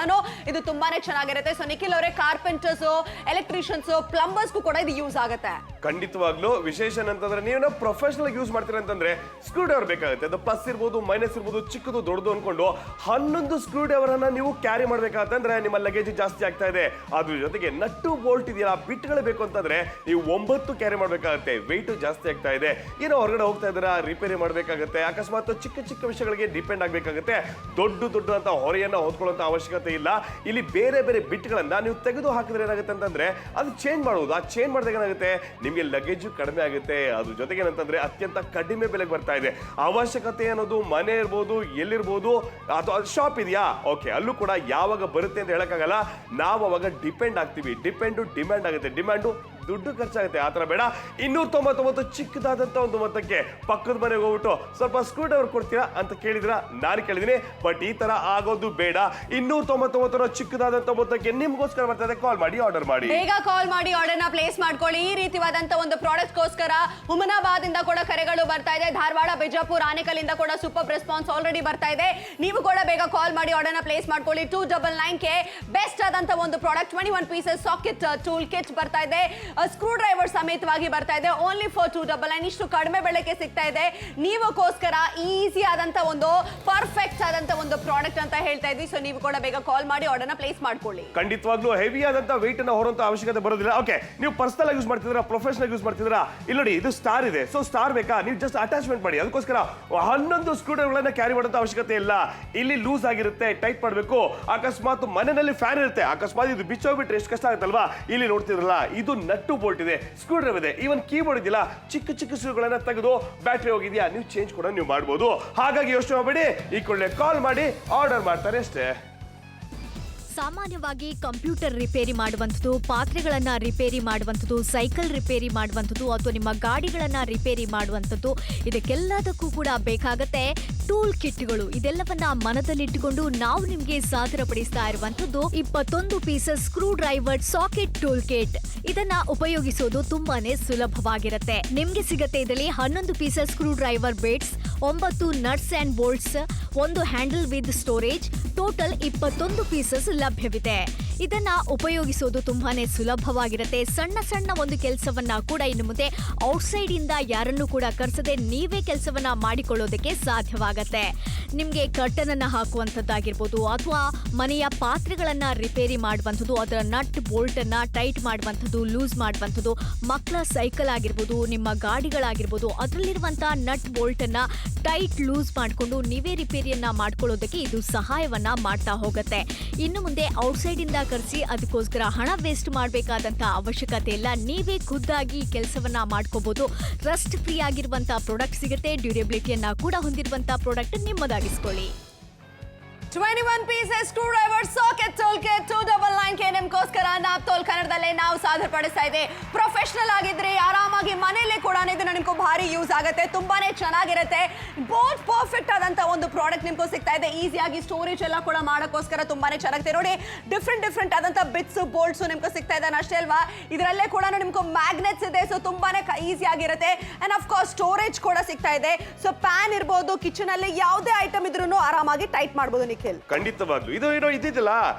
ಇದು ತುಂಬಾನೇ ಚೆನ್ನಾಗಿರುತ್ತೆ. ಸೊ ನಿಖಿಲ್ ಅವರೇ, ಕಾರ್ಪೆಂಟರ್ಸ್, ಎಲೆಕ್ಟ್ರಿಷಿಯನ್ಸ್, ಪ್ಲಂಬರ್ಸ್ಗೂ ಕೂಡ ಇದು ಯೂಸ್ ಆಗುತ್ತೆ. ಖಂಡಿತವಾಗ್ಲೂ ವಿಶೇಷ ಅಂತಂದ್ರೆ ನೀವು ಪ್ರೊಫೆಷನಲ್ ಯೂಸ್ ಮಾಡ್ತೀರಾ ಅಂತಂದ್ರೆ ಸ್ಕ್ರೂ ಡ್ರೈವರ್ ಬೇಕಾಗುತ್ತೆ. ಅದು ಪ್ಲಸ್ ಇರ್ಬೋದು, ಮೈನಸ್ ಇರ್ಬೋದು, ಚಿಕ್ಕದು ದೊಡ್ಡದು ಅನ್ಕೊಂಡು 11 ಸ್ಕ್ರೂ ಡ್ರೈವರ್ ಅನ್ನ ನೀವು ಕ್ಯಾರಿ ಮಾಡ್ಬೇಕಾಗತ್ತಂದ್ರೆ ನಿಮ್ಮ ಲಗೇಜ್ ಜಾಸ್ತಿ ಆಗ್ತಾ ಇದೆ. ಅದ್ರ ಜೊತೆಗೆ ನಟ್ಟು ಬೋಲ್ಟ್ ಇದೆಯಲ್ಲ, ಬಿಟ್ಗಳು ಬೇಕು ಅಂತಂದ್ರೆ ನೀವು 9 ಕ್ಯಾರಿ ಮಾಡ್ಬೇಕಾಗುತ್ತೆ. ವೆಯ್ಟ್ ಜಾಸ್ತಿ ಆಗ್ತಾ ಇದೆ. ಏನೋ ಹೊರಗಡೆ ಹೋಗ್ತಾ ಇದ್ದೀರಾ, ರಿಪೇರಿ ಮಾಡ್ಬೇಕಾಗುತ್ತೆ. ಅಕಸ್ಮಾತ್ ಚಿಕ್ಕ ಚಿಕ್ಕ ವಿಷಯಗಳಿಗೆ ಡಿಪೆಂಡ್ ಆಗ್ಬೇಕಾಗುತ್ತೆ. ದೊಡ್ಡ ಅಂತ ಹೊರೆಯನ್ನ ಹೊತ್ಕೊಳ್ಳುವಂತ ಅವಶ್ಯಕತೆ ಇಲ್ಲ. ಇಲ್ಲಿ ಬೇರೆ ಬೇರೆ ಬಿಟ್ಗಳನ್ನ ನೀವು ತೆಗೆದು ಹಾಕಿದ್ರೆ ಏನಾಗುತ್ತೆ ಅಂತಂದ್ರೆ ಅದು ಚೇಂಜ್ ಮಾಡುವುದು. ಆ ಚೇಂಜ್ ಮಾಡಿದಾಗ ಏನಾಗುತ್ತೆ, ನಿಮಗೆ ಲಗೇಜ್ ಕಡಿಮೆ ಆಗುತ್ತೆ. ಅದ್ರ ಜೊತೆಗೆ ಏನಂತಂದ್ರೆ ಅತ್ಯಂತ ಕಡಿಮೆ ಬೆಲೆಗೆ ಬರ್ತಾ ಇದೆ. ಅವಶ್ಯಕತೆ ಅನ್ನೋದು ಮನೆ ಇರ್ಬೋದು, ಎಲ್ಲಿರ್ಬೋದು, ಅಥವಾ ಶಾಪ್ ಇದೆಯಾ, ಓಕೆ, ಅಲ್ಲೂ ಕೂಡ ಯಾವಾಗ ಬರುತ್ತೆ ಅಂತ ಹೇಳಕ್ಕಾಗಲ್ಲ. ನಾವು ಅವಾಗ ಡಿಪೆಂಡ್ ಆಗ್ತೀವಿ. ಡಿಮ್ಯಾಂಡ್ ಆಗುತ್ತೆ. ಡಿಮ್ಯಾಂಡು ದುಡ್ಡು ಖರ್ಚಾಗುತ್ತೆ. ಆ ಥರ ಬೇಡ. 299 ಚಿಕ್ಕದಾದಂಥ ಒಂದು ಮೊತ್ತಕ್ಕೆ ಪಕ್ಕದ ಮನೆಗೆ ಹೋಗ್ಬಿಟ್ಟು ಸ್ವಲ್ಪ ಸ್ಕ್ರೂ ಡ್ರೈವರ್ ಕೊಡ್ತೀರಾ ಅಂತ ಕೇಳಿದ್ರ, ನಾನು ಕೇಳಿದೀನಿ. ಬಟ್ ಈ ತರ ಆಗೋದು ಬೇಡ. 299 ಚಿಕ್ಕದಾದಂಥ ಮೊತ್ತಕ್ಕೆ ನಿಮ್ಗೋಸ್ಕರ ಬರ್ತದೆ. ಕಾಲ್ ಮಾಡಿ, ಆರ್ಡರ್ ಮಾಡಿ, ಬೇಗ ಕಾಲ್ ಮಾಡಿ ಆರ್ಡರ್ನ ಪ್ಲೇಸ್ ಮಾಡ್ಕೊಳ್ಳಿ. ಈ ರೀತಿಯಾದಂತ ಒಂದು ಪ್ರಾಡಕ್ಟ್ಗೋಸ್ಕರ ಹುಮನಾಬಾದ್ ಇಂದ ಕೂಡ ಕರೆಗಳು ಬರ್ತಾ ಇದೆ. ಧಾರವಾಡ, ಬಿಜಾಪುರ, ಆನೇಕಲ್ ಇಂದ ಕೂಡ ಸೂಪರ್ ರೆಸ್ಪಾನ್ಸ್ ಆಲ್ರೆಡಿ ಬರ್ತಾ ಇದೆ. ನೀವು ಕೂಡ ಬೇಗ ಕಾಲ್ ಮಾಡಿ ಆರ್ಡರ್ನ ಪ್ಲೇಸ್ ಮಾಡ್ಕೊಳ್ಳಿ. 299 ಗೆ ಬೆಸ್ಟ್ ಆದಂತ ಒಂದು product 21 pieces socket tool kit ಬರ್ತಾ ಇದೆ. ಸ್ಕ್ರೂ ಡ್ರೈವರ್ ಸಮೇತವಾಗಿ ಬರ್ತಾ ಇದೆ ಓನ್ಲಿ ಫಾರ್ 299. ಇಷ್ಟು ಕಡಿಮೆ ಬೆಲೆಗೆ ಸಿಗ್ತಾ ಇದೆ. ನೀವಕ್ಕೋಸ್ಕರ ಈಸಿ ಆದಂತ ಒಂದು ಪರ್ಫೆಕ್ಟ್ ಆದಂತ ಒಂದು ಪ್ರಾಡಕ್ಟ್ ಅಂತ ಹೇಳ್ತಾ ಇದ್ವಿ. ಸೊ ನೀವು ಕೂಡ ಬೇಗ ಕಾಲ್ ಮಾಡಿ ಆರ್ಡರ್ನ ಪ್ಲೇಸ್ ಮಾಡ್ಕೊಳ್ಳಿ. ಖಂಡಿತವಾಗ್ಲೂ ಹೆವಿ ಆದಂತ ವೆಯ್ಟ್ ಅನ್ನ ಹೊರುವಂತ ಅವಶ್ಯಕತೆ ಬರೋದಿಲ್ಲ. ಓಕೆ, ನೀವು ಪರ್ಸನಲ್ ಆಗಿ ಯೂಸ್ ಮಾಡ್ತಿದ್ದೀರಾ, ಪ್ರೊಫೆಷನಲ್ ಯೂಸ್ ಮಾಡ್ತಿದ್ದೀರಾ, ಇಲ್ಲಿ ನೋಡಿ ಇದು ಸ್ಟಾರ್ ಇದೆ. ಸೊ ಸ್ಟಾರ್ ಬೇಕಾ, ನೀವು ಜಸ್ಟ್ ಅಟ್ಯಾಚ್ಮೆಂಟ್ ಮಾಡಿ. ಅದಕ್ಕೋಸ್ಕರ 11 ಸ್ಕ್ರೂ ಡ್ರೈವರ್ಗಳನ್ನ ಕ್ಯಾರಿ ಮಾಡುವಂತ ಅವಶ್ಯಕತೆ ಇಲ್ಲ. ಇಲ್ಲಿ ಲೂಸ್ ಆಗಿರುತ್ತೆ, ಟೈಟ್ ಮಾಡಬೇಕು. ಅಕಸ್ಮಾತ್ ಮನೆಯಲ್ಲಿ ಫ್ಯಾನ್ ಇರುತ್ತೆ, ಅಕಸ್ಮಾತ್ ಇದು ಬಿಚ್ಚೋಗ್ಬಿಟ್ರೆ ಎಷ್ಟು ಕಷ್ಟ ಆಗುತ್ತಲ್ವಾ. ಇಲ್ಲಿ ನೋಡ್ತಿದ್ರಲ್ಲ, ಇದು ನಟ್ಟು ಬೋಲ್ಟ್ ಇದೆ, ಸ್ಕ್ರೂ ಡ್ರೈವರ್ ಇದೆ, ಈವನ್ ಕೀಬೋರ್ಡ್ ಇದೆಯಲ್ಲ, ಚಿಕ್ಕ ಚಿಕ್ಕ ಸ್ಕ್ರೂಗಳನ್ನ ತೆಗೆದು ಬ್ಯಾಟ್ರಿ ಹೋಗಿದ್ಯಾ ನೀವು ಚೇಂಜ್ ಕೂಡ ನೀವು ಮಾಡಬಹುದು. ಹಾಗಾಗಿ ಯೋಚನೆ ಮಾಡಬೇಡಿ, ಈ ಕೂಡಲೇ ಕಾಲ್ ಮಾಡಿ ಆರ್ಡರ್ ಮಾಡ್ತಾರೆ ಅಷ್ಟೇ. ಸಾಮಾನ್ಯವಾಗಿ ಕಂಪ್ಯೂಟರ್ ರಿಪೇರಿ ಮಾಡುವಂಥದ್ದು, ಪಾತ್ರೆಗಳನ್ನು ರಿಪೇರಿ ಮಾಡುವಂಥದ್ದು, ಸೈಕಲ್ ರಿಪೇರಿ ಮಾಡುವಂಥದ್ದು ಅಥವಾ ನಿಮ್ಮ ಗಾಡಿಗಳನ್ನು ರಿಪೇರಿ ಮಾಡುವಂಥದ್ದು, ಇದಕ್ಕೆಲ್ಲದಕ್ಕೂ ಕೂಡ ಬೇಕಾಗತ್ತೆ ಟೂಲ್ ಕಿಟ್ಗಳು. ಇದೆಲ್ಲವನ್ನ ಮನದಲ್ಲಿಟ್ಟುಕೊಂಡು ನಾವು ನಿಮಗೆ ಸಾದರಪಡಿಸ್ತಾ ಇರುವಂಥದ್ದು 21 pieces screw driver socket tool kit. ಇದನ್ನ ಉಪಯೋಗಿಸೋದು ತುಂಬಾನೇ ಸುಲಭವಾಗಿರುತ್ತೆ. ನಿಮ್ಗೆ ಸಿಗತ್ತೆ ಇದರಲ್ಲಿ 11 pieces screw driver Bates, 9 nuts and bolts, 1 handle with storage, total 21 pieces ಲಭ್ಯವಿದೆ. ಇದನ್ನ ಉಪಯೋಗಿಸೋದು ತುಂಬಾನೇ ಸುಲಭವಾಗಿರುತ್ತೆ. ಸಣ್ಣ ಸಣ್ಣ ಒಂದು ಕೆಲಸವನ್ನ ಕೂಡ ಇನ್ನು ಮುಂದೆ ಔಟ್ಸೈಡ್ ಇಂದ ಯಾರನ್ನೂ ಕೂಡ ಕರೆಸದೆ ನೀವೇ ಕೆಲಸವನ್ನ ಮಾಡಿಕೊಳ್ಳೋದಕ್ಕೆ ಸಾಧ್ಯವಾಗತ್ತೆ. ನಿಮ್ಗೆ ಕರ್ಟನ್ ಅನ್ನ ಹಾಕುವಂಥದ್ದಾಗಿರ್ಬೋದು ಅಥವಾ ಮನೆಯ ಪಾತ್ರೆಗಳನ್ನ ರಿಪೇರಿ ಮಾಡುವಂಥದ್ದು, ಅದರ ನಟ್ ಬೋಲ್ಟ್ ಅನ್ನ ಟೈಟ್ ಮಾಡುವಂಥದ್ದು, ಲೂಸ್ ಮಾಡುವಂಥದ್ದು, ಮಕ್ಕಳ ಸೈಕಲ್ ಆಗಿರ್ಬೋದು, ನಿಮ್ಮ ಗಾಡಿಗಳಾಗಿರ್ಬೋದು, ಅದರಲ್ಲಿರುವಂತಹ ನಟ್ ಬೋಲ್ಟ್ ಅನ್ನ ಟೈಟ್ ಲೂಸ್ ಮಾಡಿಕೊಂಡು ನೀವೇ ರಿಪೇರಿಯನ್ನ ಮಾಡ್ಕೊಳ್ಳೋದಕ್ಕೆ ಇದು ಸಹಾಯವನ್ನ ಮಾಡ್ತಾ ಹೋಗುತ್ತೆ. ಇನ್ನು ಮುಂದೆ ಔಟ್ಸೈಡ್ ಇಂದ ಕರೆಸಿ ಅದಕ್ಕೋಸ್ಕರ ಹಣ ವೇಸ್ಟ್ ಮಾಡಬೇಕಾದಂತ ಅವಶ್ಯಕತೆ ಇಲ್ಲ. ನೀವೇ ಖುದ್ದಾಗಿ ಕೆಲಸವನ್ನ ಮಾಡ್ಕೋಬಹುದು. ರಸ್ಟ್ ಫ್ರೀ ಆಗಿರುವಂತಹ ಪ್ರಾಡಕ್ಟ್ ಸಿಗುತ್ತೆ. ಡ್ಯೂರೇಬಿಲಿಟಿಯನ್ನ ಕೂಡ ಹೊಂದಿರುವಂತಹ ಪ್ರಾಡಕ್ಟ್ ನಿಮ್ಮದಾಗಿಸ್ಕೊಳ್ಳಿ. 21 pieces screw driver socket tool kit 299 ನಿಮ್ಗೋಸ್ಕರ ನಾಪ್ತೋಲ್ ಕನ್ನಡದಲ್ಲೇ ನಾವು ಸಾದರಪಡಿಸ್ತಾ ಇದೆ. ಪ್ರೊಫೆಷನಲ್ ಆಗಿದ್ರೆ ಆರಾಮಾಗಿ ಮನೆಯಲ್ಲೇ ಕೂಡ ಇದನ್ನ ನಿಮ್ಗೆ ಭಾರಿ ಯೂಸ್ ಆಗುತ್ತೆ, ತುಂಬಾನೇ ಚೆನ್ನಾಗಿರುತ್ತೆ. ಬೋತ್ ಪರ್ಫೆಕ್ಟ್ ಆದಂತ ಒಂದು ಪ್ರಾಡಕ್ಟ್ ನಿಮ್ಗೆ ಸಿಗ್ತಾ ಇದೆ. ಈಸಿಯಾಗಿ ಸ್ಟೋರೇಜ್ ಎಲ್ಲ ಕೂಡ ಮಾಡೋಕ್ಕೋಸ್ಕರ ತುಂಬಾನೇ ಚೆನ್ನಾಗಿದೆ. ನೋಡಿ, ಡಿಫ್ರೆಂಟ್ ಆದಂತ ಬಿಟ್ಸ್ ಬೋಲ್ಟ್ಸ್ ನಿಮ್ಗೆ ಸಿಗ್ತಾ ಇದೆ ಅಷ್ಟೇ ಅಲ್ವಾ. ಇದರಲ್ಲೇ ಕೂಡ ನಿಮ್ಗೆ ಮ್ಯಾಗ್ನೆಟ್ಸ್ ಇದೆ, ಸೊ ತುಂಬಾನೇ ಈಸಿ ಆಗಿರುತ್ತೆ. ಅಂಡ್ ಆಫ್ ಕೋರ್ಸ್ ಸ್ಟೋರೇಜ್ ಕೂಡ ಸಿಗ್ತಾ ಇದೆ. ಸೊ ಪ್ಯಾನ್ ಇರ್ಬೋದು, ಕಿಚನ್ ಅಲ್ಲಿ ಯಾವುದೇ ಐಟಮ್ ಇದ್ರೂ ಆರಾಮಾಗಿ ಟೈಟ್ ಮಾಡಬಹುದು. ಖಂಡಿತವಾಗ್ಲು ಇದು ಏನೋ ಇದ್ದಿದ್ದಲ್ಲ,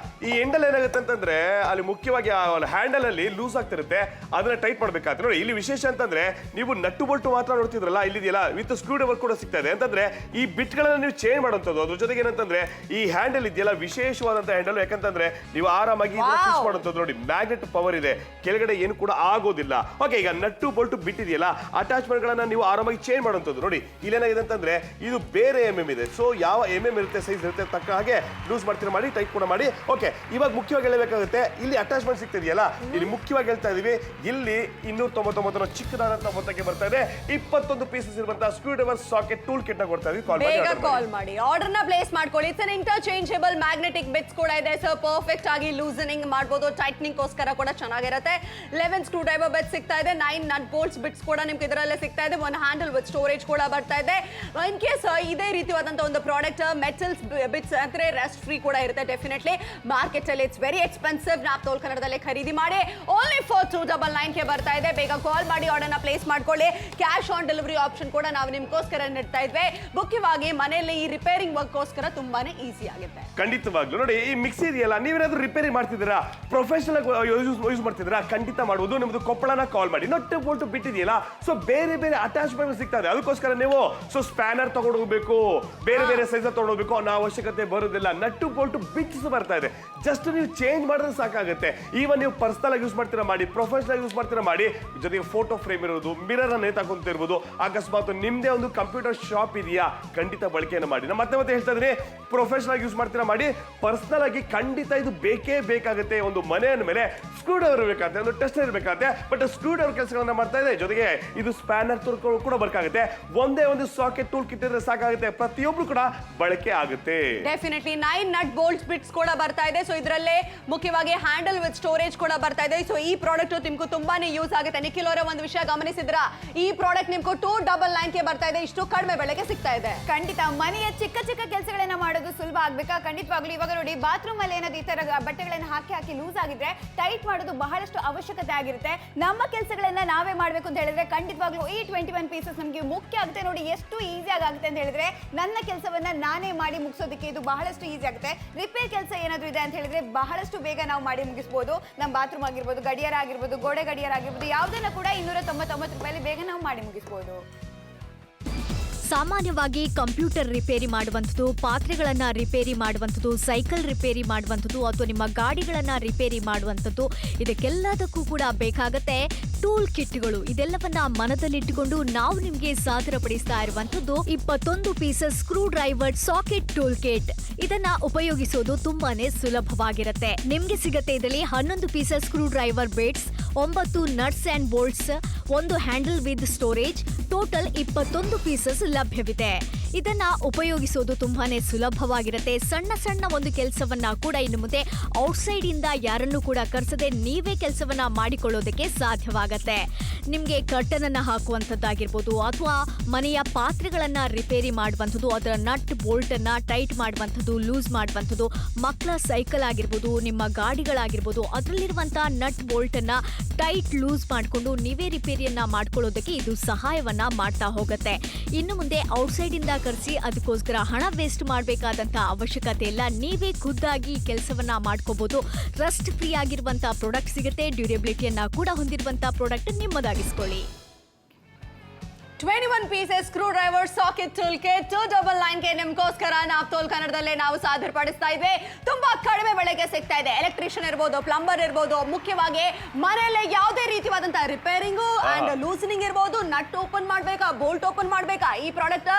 ಈ ಎಂಡಲ್ ಏನಾಗುತ್ತೆ ಅಂತಂದ್ರೆ ಅಲ್ಲಿ ಮುಖ್ಯವಾಗಿ ಹ್ಯಾಂಡಲ್ ಅಲ್ಲಿ ಲೂಸ್ ಆಗ್ತಿರುತ್ತೆ, ಅದನ್ನ ಟೈಟ್ ಮಾಡ್ಬೇಕಾದ್ರೆ. ನೋಡಿ, ಇಲ್ಲಿ ವಿಶೇಷ ಅಂತಂದ್ರೆ ನೀವು ನಟ್ಟು ಬೋಲ್ಟು ಮಾತ್ರ ನೋಡ್ತಿದ್ರಲ್ಲ, ಇಲ್ಲಿದೆಯಲ್ಲ ವಿತ್ ಸ್ಕ್ರೂ ಡ್ರೈವರ್ ಕೂಡ ಸಿಗ್ತಾ ಇದೆ. ಅಂತಂದ್ರೆ ಈ ಬಿಟ್ಗಳನ್ನ ನೀವು ಚೇಂಜ್ ಮಾಡುವಂಥದ್ದು. ಅದ್ರ ಜೊತೆಗೆ ಏನಂತಂದ್ರೆ ಈ ಹ್ಯಾಂಡಲ್ ಇದೆಯಲ್ಲ ವಿಶೇಷವಾದಂತ ಹ್ಯಾಂಡಲ್, ಯಾಕಂತಂದ್ರೆ ನೀವು ಆರಾಮಾಗಿ ಫಿಕ್ಸ್ ಮಾಡುವಂಥದ್ದು. ನೋಡಿ, ಮ್ಯಾಗ್ನೆಟ್ ಪವರ್ ಇದೆ, ಕೆಳಗಡೆ ಏನು ಕೂಡ ಆಗೋದಿಲ್ಲ. ಓಕೆ, ಈಗ ನಟ್ಟು ಬೋಲ್ಟು ಬಿಟ್ಟಿದೆಯಲ್ಲ, ಅಟ್ಯಾಚ್ಮೆಂಟ್ ಗಳನ್ನ ನೀವು ಆರಾಮಾಗಿ ಚೇಂಜ್ ಮಾಡುವಂಥದ್ದು. ನೋಡಿ, ಇಲ್ಲೇನಾಗಿದೆ ಅಂತಂದ್ರೆ ಇದು ಬೇರೆ ಇದೆ. ಸೊ ಯಾವ ಇರುತ್ತೆ, ಸೈಜ್ ಇರುತ್ತೆ, ತಕ್ಕ ಹಾಗೆ ಲೂಸ್ ಮಾಡ್ತೀರಾ ಮಾಡಿ, ಟೈಟ್ ಕೂಡ ಮಾಡಿ. ಓಕೆ, ಇವಾಗ ಮುಖ್ಯವಾಗಿ ಹೇಳಬೇಕಾಗುತ್ತೆ, ಇಲ್ಲಿ ಅಟ್ಯಾಚ್ಮೆಂಟ್ ಸಿಗ್ತಿದೆಯಲ್ಲ, ಇಲ್ಲಿ ಮುಖ್ಯವಾಗಿ ಹೇಳ್ತಾ ಇದೀವಿ, ಇಲ್ಲಿ 299 ಚಿಕ್ಕದಾದಂತಹ ಮೊತ್ತಕ್ಕೆ ಬರ್ತಾ ಇದೆ. 21 ಪೀಸಸ್ ಇರುವಂತಹ screw driver socket tool kit ನ ಕೊಡ್ತಾ ಇದೀವಿ. ಕಾಲ್ ಮಾಡಿ ಆರ್ಡರ್ನ ಪ್ಲೇಸ್ ಮಾಡ್ಕೊಳ್ಳಿ. It's an interchangeable magnetic bits ಕೂಡ ಇದೆ. ಸೊ ಪರ್ಫೆಕ್ಟ್ ಆಗಿ ಲೂಸನಿಂಗ್ ಮಾಡಬಹುದು, ಟೈಟ್ನಿಂಗ್ ಗೋಸ್ಕರ ಕೂಡ ಚೆನ್ನಾಗಿರುತ್ತೆ. 11 ಸ್ಕ್ರೂ ಡ್ರೈವರ್ ಬಿಟ್ಸ್ ಸಿಗ್ತಾ ಇದೆ, 9 ನಟ್ ಬೋಲ್ಟ್ಸ್ ಬಿಟ್ಸ್ ಕೂಡ ನಿಮ್ಗೆ ಇದರಲ್ಲೇ ಸಿಗ್ತಾ ಇದೆ, 1 ಹ್ಯಾಂಡಲ್ ವಿತ್ ಸ್ಟೋರೇಜ್ ಕೂಡ ಬರ್ತಾ ಇದೆ. ಇನ್ ಕೇಸ್ ಇದೇ ರೀತಿಯಾದಂತಹ ಒಂದು ಪ್ರಾಡಕ್ಟ್ ಮೆಟಲ್ಸ್ ಬಿಟ್ಸ್ ಅಂದ್ರೆ ರಸ್ಟ್ ಫ್ರೀ ಕೂಡ ಇರುತ್ತೆ. ಡೆಫಿನೆಟ್ಲಿ ಮಾರ್ಕೆಟ್ ಅಲ್ಲಿ ಇಟ್ಸ್ ವೆರಿ ಎಕ್ಸ್ಪೆನ್ಸಿವ್. ನಾಪ್ತೋಲ್ ಕನ್ನಡದಲ್ಲೇ ಖರೀದಿ ಮಾಡಿ. ಓನ್ಲಿ ಫಾರ್ 299 ಗೆ ಬರ್ತಾ ಇದೆ. ಬೇಗ ಕಾಲ್ ಮಾಡಿ ಆರ್ಡರ್ನ ಪ್ಲೇಸ್ ಮಾಡ್ಕೊಳ್ಳಿ. ಕ್ಯಾಶ್ ಆನ್ ಡೆಲಿವರಿ ಆಪ್ಷನ್ ಕೂಡ ನಾವು ನಿಮ್ಗೋಸ್ಕರ ನೀಡ್ತಾ ಇದ್ವಿ. ಮುಖ್ಯವಾಗಿ ಮನೆಯಲ್ಲಿ ಈ ರಿಪೇರಿಂಗ್ ವರ್ಕ್ಗೋಸ್ಕರ ತುಂಬಾನೇ ಈಸಿ ಆಗುತ್ತೆ. ಖಂಡಿತವಾಗ್ಲು ನೋಡಿ, ಈ ಮಿಕ್ಸಿ ಇದೆಯಲ್ಲ, ನೀವೇನಾದ್ರೂ ರಿಪೇರಿ ಮಾಡ್ತಿದ್ದೀರಾ, ಪ್ರೊಫೆಷನಲ್ ಯೂಸ್ ಮಾಡ್ತಿದ್ದೀರಾ, ಖಂಡಿತ ಮಾಡುವುದು. ನಿಮ್ದು ಕೊಪ್ಪಳನ ಕಾಲ್ ಮಾಡಿ. ನಟ್ಟು ಬೋಲ್ಟು ಬಿಟ್ಟಿದೆಯಲ್ಲ, ಸೊ ಬೇರೆ ಅಟ್ಯಾಚ್ಮೆಂಟ್ ಸಿಗ್ತಾ ಇದೆ. ಅದಕ್ಕೋಸ್ಕರ ನೀವು ಸ್ಪ್ಯಾನರ್ ತಗೊಂಡು ಹೋಗ್ಬೇಕು, ಬೇರೆ ಸೈಜ್ ತಗೊಂಡು ಹೋಗ್ಬೇಕು ಅನ್ನೋ ಅವಶ್ಯಕತೆ ಬರೋದಿಲ್ಲ. ನಟ್ಟು ಬೋಲ್ಟು ಬಿಟ್ಸ್ ಬರ್ತಾ ಇದೆ, ಜಸ್ಟ್ ನೀವು ಚೇಂಜ್ ಮಾಡಿದ್ರೆ ಸಾಕಾಗುತ್ತೆ. ಈವನ್ ನೀವು ಪರ್ಸನಲ್ ಆಗಿ ಯೂಸ್ ಮಾಡ್ತೀರಾ ಮಾಡಿ, ಪ್ರೊಫೆಷನಲ್ ಯೂಸ್ ಮಾಡ್ತೀರಾ ಮಾಡಿ, ಜೊತೆಗೆ ಫೋಟೋ ಫ್ರೇಮ್ ಇರೋದು, ಮಿರರ್ ಅನ್ನ ನೇತಾಕೊಂತಿರ್ಬೋದು. ಅಕಸ್ಮಾತ್ ನಿಮ್ದೇ ಒಂದು ಕಂಪ್ಯೂಟರ್ ಶಾಪ್ ಇದೆಯಾ, ಖಂಡಿತ ಬಳಕೆಯನ್ನು ಮಾಡಿ. ನಾನು ಮತ್ತೆ ಹೇಳ್ತಾ ಇದ್ದೀನಿ, ಪ್ರೊಫೆಷನಲ್ ಆಗಿ ಯೂಸ್ ಮಾಡ್ತೀರಾ ಮಾಡಿ, ಪರ್ಸನಲ್ ಆಗಿ ಖಂಡಿತ ಇದು ಬೇಕೇ ಬೇಕಾಗುತ್ತೆ. ಒಂದು ಮನೆ ಮೇಲೆ ಸ್ಕ್ರೂ ಡ್ರೈವರ್ ಬೇಕಾಗುತ್ತೆ, ಒಂದು ಟೆಸ್ಟರ್ ಇರಬೇಕಾಗುತ್ತೆ. ಬಟ್ ಸ್ಕ್ರೂ ಡ್ರೈವರ್ ಕೆಲಸಗಳನ್ನ ಮಾಡ್ತಾ ಇದೆ, ಜೊತೆಗೆ ಇದು ಸ್ಪ್ಯಾನರ್ ಕೂಡ ಬೇಕಾಗುತ್ತೆ. ಒಂದೇ ಒಂದು ಸಾಕೆಟ್ ಟೂಲ್ ಕಿಟ್ ಇದ್ರೆ ಸಾಕಾಗುತ್ತೆ, ಪ್ರತಿಯೊಬ್ರು ಕೂಡ ಬಳಕೆ ಆಗುತ್ತೆ. ಡೆಫಿನೆಟ್ಲಿ 9 ನಟ್ ಬೋಲ್ಟ್ಸ್ ಬಿಟ್ಸ್ ಕೂಡ ಬರ್ತಾ ಇದೆ. ಸೊ ಇದರಲ್ಲೇ ಮುಖ್ಯವಾಗಿ ಹ್ಯಾಂಡಲ್ ವಿತ್ ಸ್ಟೋರೇಜ್ ಕೂಡ ಬರ್ತಾ ಇದೆ. ಸೊ ಈ ಪ್ರಾಡಕ್ಟ್ ನಿಮ್ಗೂ ತುಂಬಾನೇ ಯೂಸ್ ಆಗುತ್ತೆ. ನಿಖಿಲ್ ಅವರ ಒಂದು ವಿಷಯ ಗಮನಿಸಿದ್ರ, ಈ ಪ್ರಾಡಕ್ಟ್ ನಿಮ್ಗೂ 299 ಗೆ ಬರ್ತಾ ಇದೆ. ಇಷ್ಟು ಕಡಿಮೆ ಬೆಲೆಗೆ ಸಿಗ್ತಾ ಇದೆ. ಖಂಡಿತ ಮನೆಯ ಚಿಕ್ಕ ಕೆಲಸಗಳನ್ನ ಮಾಡೋದು ಸುಲಭ ಆಗ್ಬೇಕಾ? ಖಂಡಿತವಾಗ್ಲೂ ಇವಾಗ ನೋಡಿ, ಬಾತ್ರೂಮ್ ಅಲ್ಲಿ ಏನಾದ್ರು ಈ ತರ ಬಟ್ಟೆಗಳನ್ನ ಹಾಕಿ ಲೂಸ್ ಆಗಿದ್ರೆ ಟೈಟ್ ಮಾಡೋದು ಬಹಳಷ್ಟು ಅವಶ್ಯಕತೆ ಆಗಿರುತ್ತೆ. ನಮ್ಮ ಕೆಲಸಗಳನ್ನ ನಾವೇ ಮಾಡ್ಬೇಕು ಅಂತ ಹೇಳಿದ್ರೆ ಖಂಡಿತವಾಗ್ಲೂ ಈ 21 ಪೀಸಸ್ ನಮ್ಗೆ ಮುಖ್ಯ ಆಗುತ್ತೆ. ನೋಡಿ ಎಷ್ಟು ಈಸಿಯಾಗಿ ಆಗುತ್ತೆ ಅಂತ ಹೇಳಿದ್ರೆ, ನನ್ನ ಕೆಲಸವನ್ನ ನಾನೇ ಮಾಡಿ ಮುಗಿಸೋದಕ್ಕೆ ಇದು ಬಹಳಷ್ಟು ಈಸಿ ಆಗುತ್ತೆ. ರಿಪೇರ್ ಕೆಲಸ ಏನಾದರೂ ಇದೆ ಅಂತ ಹೇಳಿದ್ರೆ ಬಹಳಷ್ಟು ಬೇಗ ನಾವು ಮಾಡಿ ಮುಗಿಸ್ಬೋದು. ನಮ್ಮ ಬಾತ್ರೂಮ್ ಆಗಿರ್ಬೋದು, ಗಡಿಯಾರ ಆಗಿರ್ಬೋದು, ಗೋಡೆ ಗಡಿಯಾರ ಆಗಿರ್ಬೋದು, ಯಾವುದನ್ನ ಕೂಡ 299 ರೂಪಾಯಲ್ಲಿ ಬೇಗ ನಾವು ಮಾಡಿ ಮುಗಿಸ್ಬೋದು. ಸಾಮಾನ್ಯವಾಗಿ ಕಂಪ್ಯೂಟರ್ ರಿಪೇರಿ ಮಾಡುವಂಥದ್ದು, ಪಾತ್ರೆಗಳನ್ನ ರಿಪೇರಿ ಮಾಡುವಂಥದ್ದು, ಸೈಕಲ್ ರಿಪೇರಿ ಮಾಡುವಂಥದ್ದು ಅಥವಾ ನಿಮ್ಮ ಗಾಡಿಗಳನ್ನ ರಿಪೇರಿ ಮಾಡುವಂಥದ್ದು, ಇದಕ್ಕೆಲ್ಲದಕ್ಕೂ ಕೂಡ ಬೇಕಾಗತ್ತೆ ಟೂಲ್ ಕಿಟ್ಗಳು. ಇದೆಲ್ಲವನ್ನ ಮನದಲ್ಲಿಟ್ಟುಕೊಂಡು ನಾವು ನಿಮಗೆ ಸಾದರಪಡಿಸ್ತಾ ಇರುವಂಥದ್ದು 21 pieces screw driver socket tool kit. ಇದನ್ನ ಉಪಯೋಗಿಸೋದು ತುಂಬಾನೇ ಸುಲಭವಾಗಿರುತ್ತೆ. ನಿಮ್ಗೆ ಸಿಗತ್ತೆ ಇದರಲ್ಲಿ 11 pieces screw driver Bates, 9 nuts and bolts, 1 handle with storage, total 21 pieces ಲಭ್ಯವಿದೆ. ಇದನ್ನ ಉಪಯೋಗಿಸೋದು ತುಂಬಾನೇ ಸುಲಭವಾಗಿರುತ್ತೆ. ಸಣ್ಣ ಸಣ್ಣ ಒಂದು ಕೆಲಸವನ್ನ ಕೂಡ ಇನ್ನು ಮುಂದೆ ಔಟ್ಸೈಡ್ ಇಂದ ಯಾರನ್ನೂ ಕೂಡ ಕರೆಸದೆ ನೀವೇ ಕೆಲಸವನ್ನ ಮಾಡಿಕೊಳ್ಳೋದಕ್ಕೆ ಸಾಧ್ಯವಾಗತ್ತೆ. ನಿಮ್ಗೆ ಕರ್ಟನ್ ಅನ್ನ ಹಾಕುವಂಥದ್ದಾಗಿರ್ಬೋದು ಅಥವಾ ಮನೆಯ ಪಾತ್ರೆಗಳನ್ನ ರಿಪೇರಿ ಮಾಡುವಂಥದ್ದು, ಅದರ ನಟ್ ಬೋಲ್ಟ್ ಅನ್ನ ಟೈಟ್ ಮಾಡುವಂಥದ್ದು, ಲೂಸ್ ಮಾಡುವಂಥದ್ದು, ಮಕ್ಕಳ ಸೈಕಲ್ ಆಗಿರ್ಬೋದು, ನಿಮ್ಮ ಗಾಡಿಗಳಾಗಿರ್ಬೋದು, ಅದರಲ್ಲಿರುವಂತಹ ನಟ್ ಬೋಲ್ಟ್ ಅನ್ನ ಟೈಟ್ ಲೂಸ್ ಮಾಡಿಕೊಂಡು ನೀವೇ ರಿಪೇರಿಯನ್ನ ಮಾಡ್ಕೊಳ್ಳೋದಕ್ಕೆ ಇದು ಸಹಾಯವನ್ನ ಮಾಡ್ತಾ ಹೋಗುತ್ತೆ. ಇನ್ನು ಮುಂದೆ ಔಟ್ಸೈಡ್ ಇಂದ ಕರೆಸಿ ಅದಕ್ಕೋಸ್ಕರ ಹಣ ವೇಸ್ಟ್ ಮಾಡಬೇಕಾದಂತ ಅವಶ್ಯಕತೆ ಇಲ್ಲ. ನೀವೇ ಖುದ್ದಾಗಿ ಕೆಲಸವನ್ನ ಮಾಡ್ಕೋಬಹುದು. ರಸ್ಟ್ ಫ್ರೀ ಆಗಿರುವಂತಹ ಪ್ರಾಡಕ್ಟ್ ಸಿಗುತ್ತೆ. ಡ್ಯೂರೇಬಿಲಿಟಿಯನ್ನ ಕೂಡ ಹೊಂದಿರುವಂತಹ ಪ್ರಾಡಕ್ಟ್ ನಿಮ್ಮದಾಗಿಸ್ಕೊಳ್ಳಿ. 21 pieces screw driver socket tool kit 299 ಗೆ ನಿಮ್ಗೋಸ್ಕರ ನಾಪ್ತೋಲ್ ಕನ್ನಡದಲ್ಲೇ ನಾವು ಸಾದರಪಡಿಸ್ತಾ ಇದ್ವಿ. ತುಂಬಾ ಕಡಿಮೆ ಬೆಲೆಗೆ ಸಿಗ್ತಾ ಇದೆ. ಎಲೆಕ್ಟ್ರಿಷಿಯನ್ ಇರ್ಬೋದು, ಪ್ಲಂಬರ್ ಇರ್ಬೋದು, ಮುಖ್ಯವಾಗಿ ಮನೆಯಲ್ಲೇ ಯಾವುದೇ ರೀತಿಯಾದಂತಹ ರಿಪೇರಿಂಗು ಅಂಡ್ ಲೂಸನಿಂಗ್ ಇರ್ಬೋದು, ನಟ್ ಓಪನ್ ಮಾಡ್ಬೇಕಾ, ಬೋಲ್ಟ್ ಓಪನ್ ಮಾಡ್ಬೇಕಾ, ಈ ಪ್ರಾಡಕ್ಟ್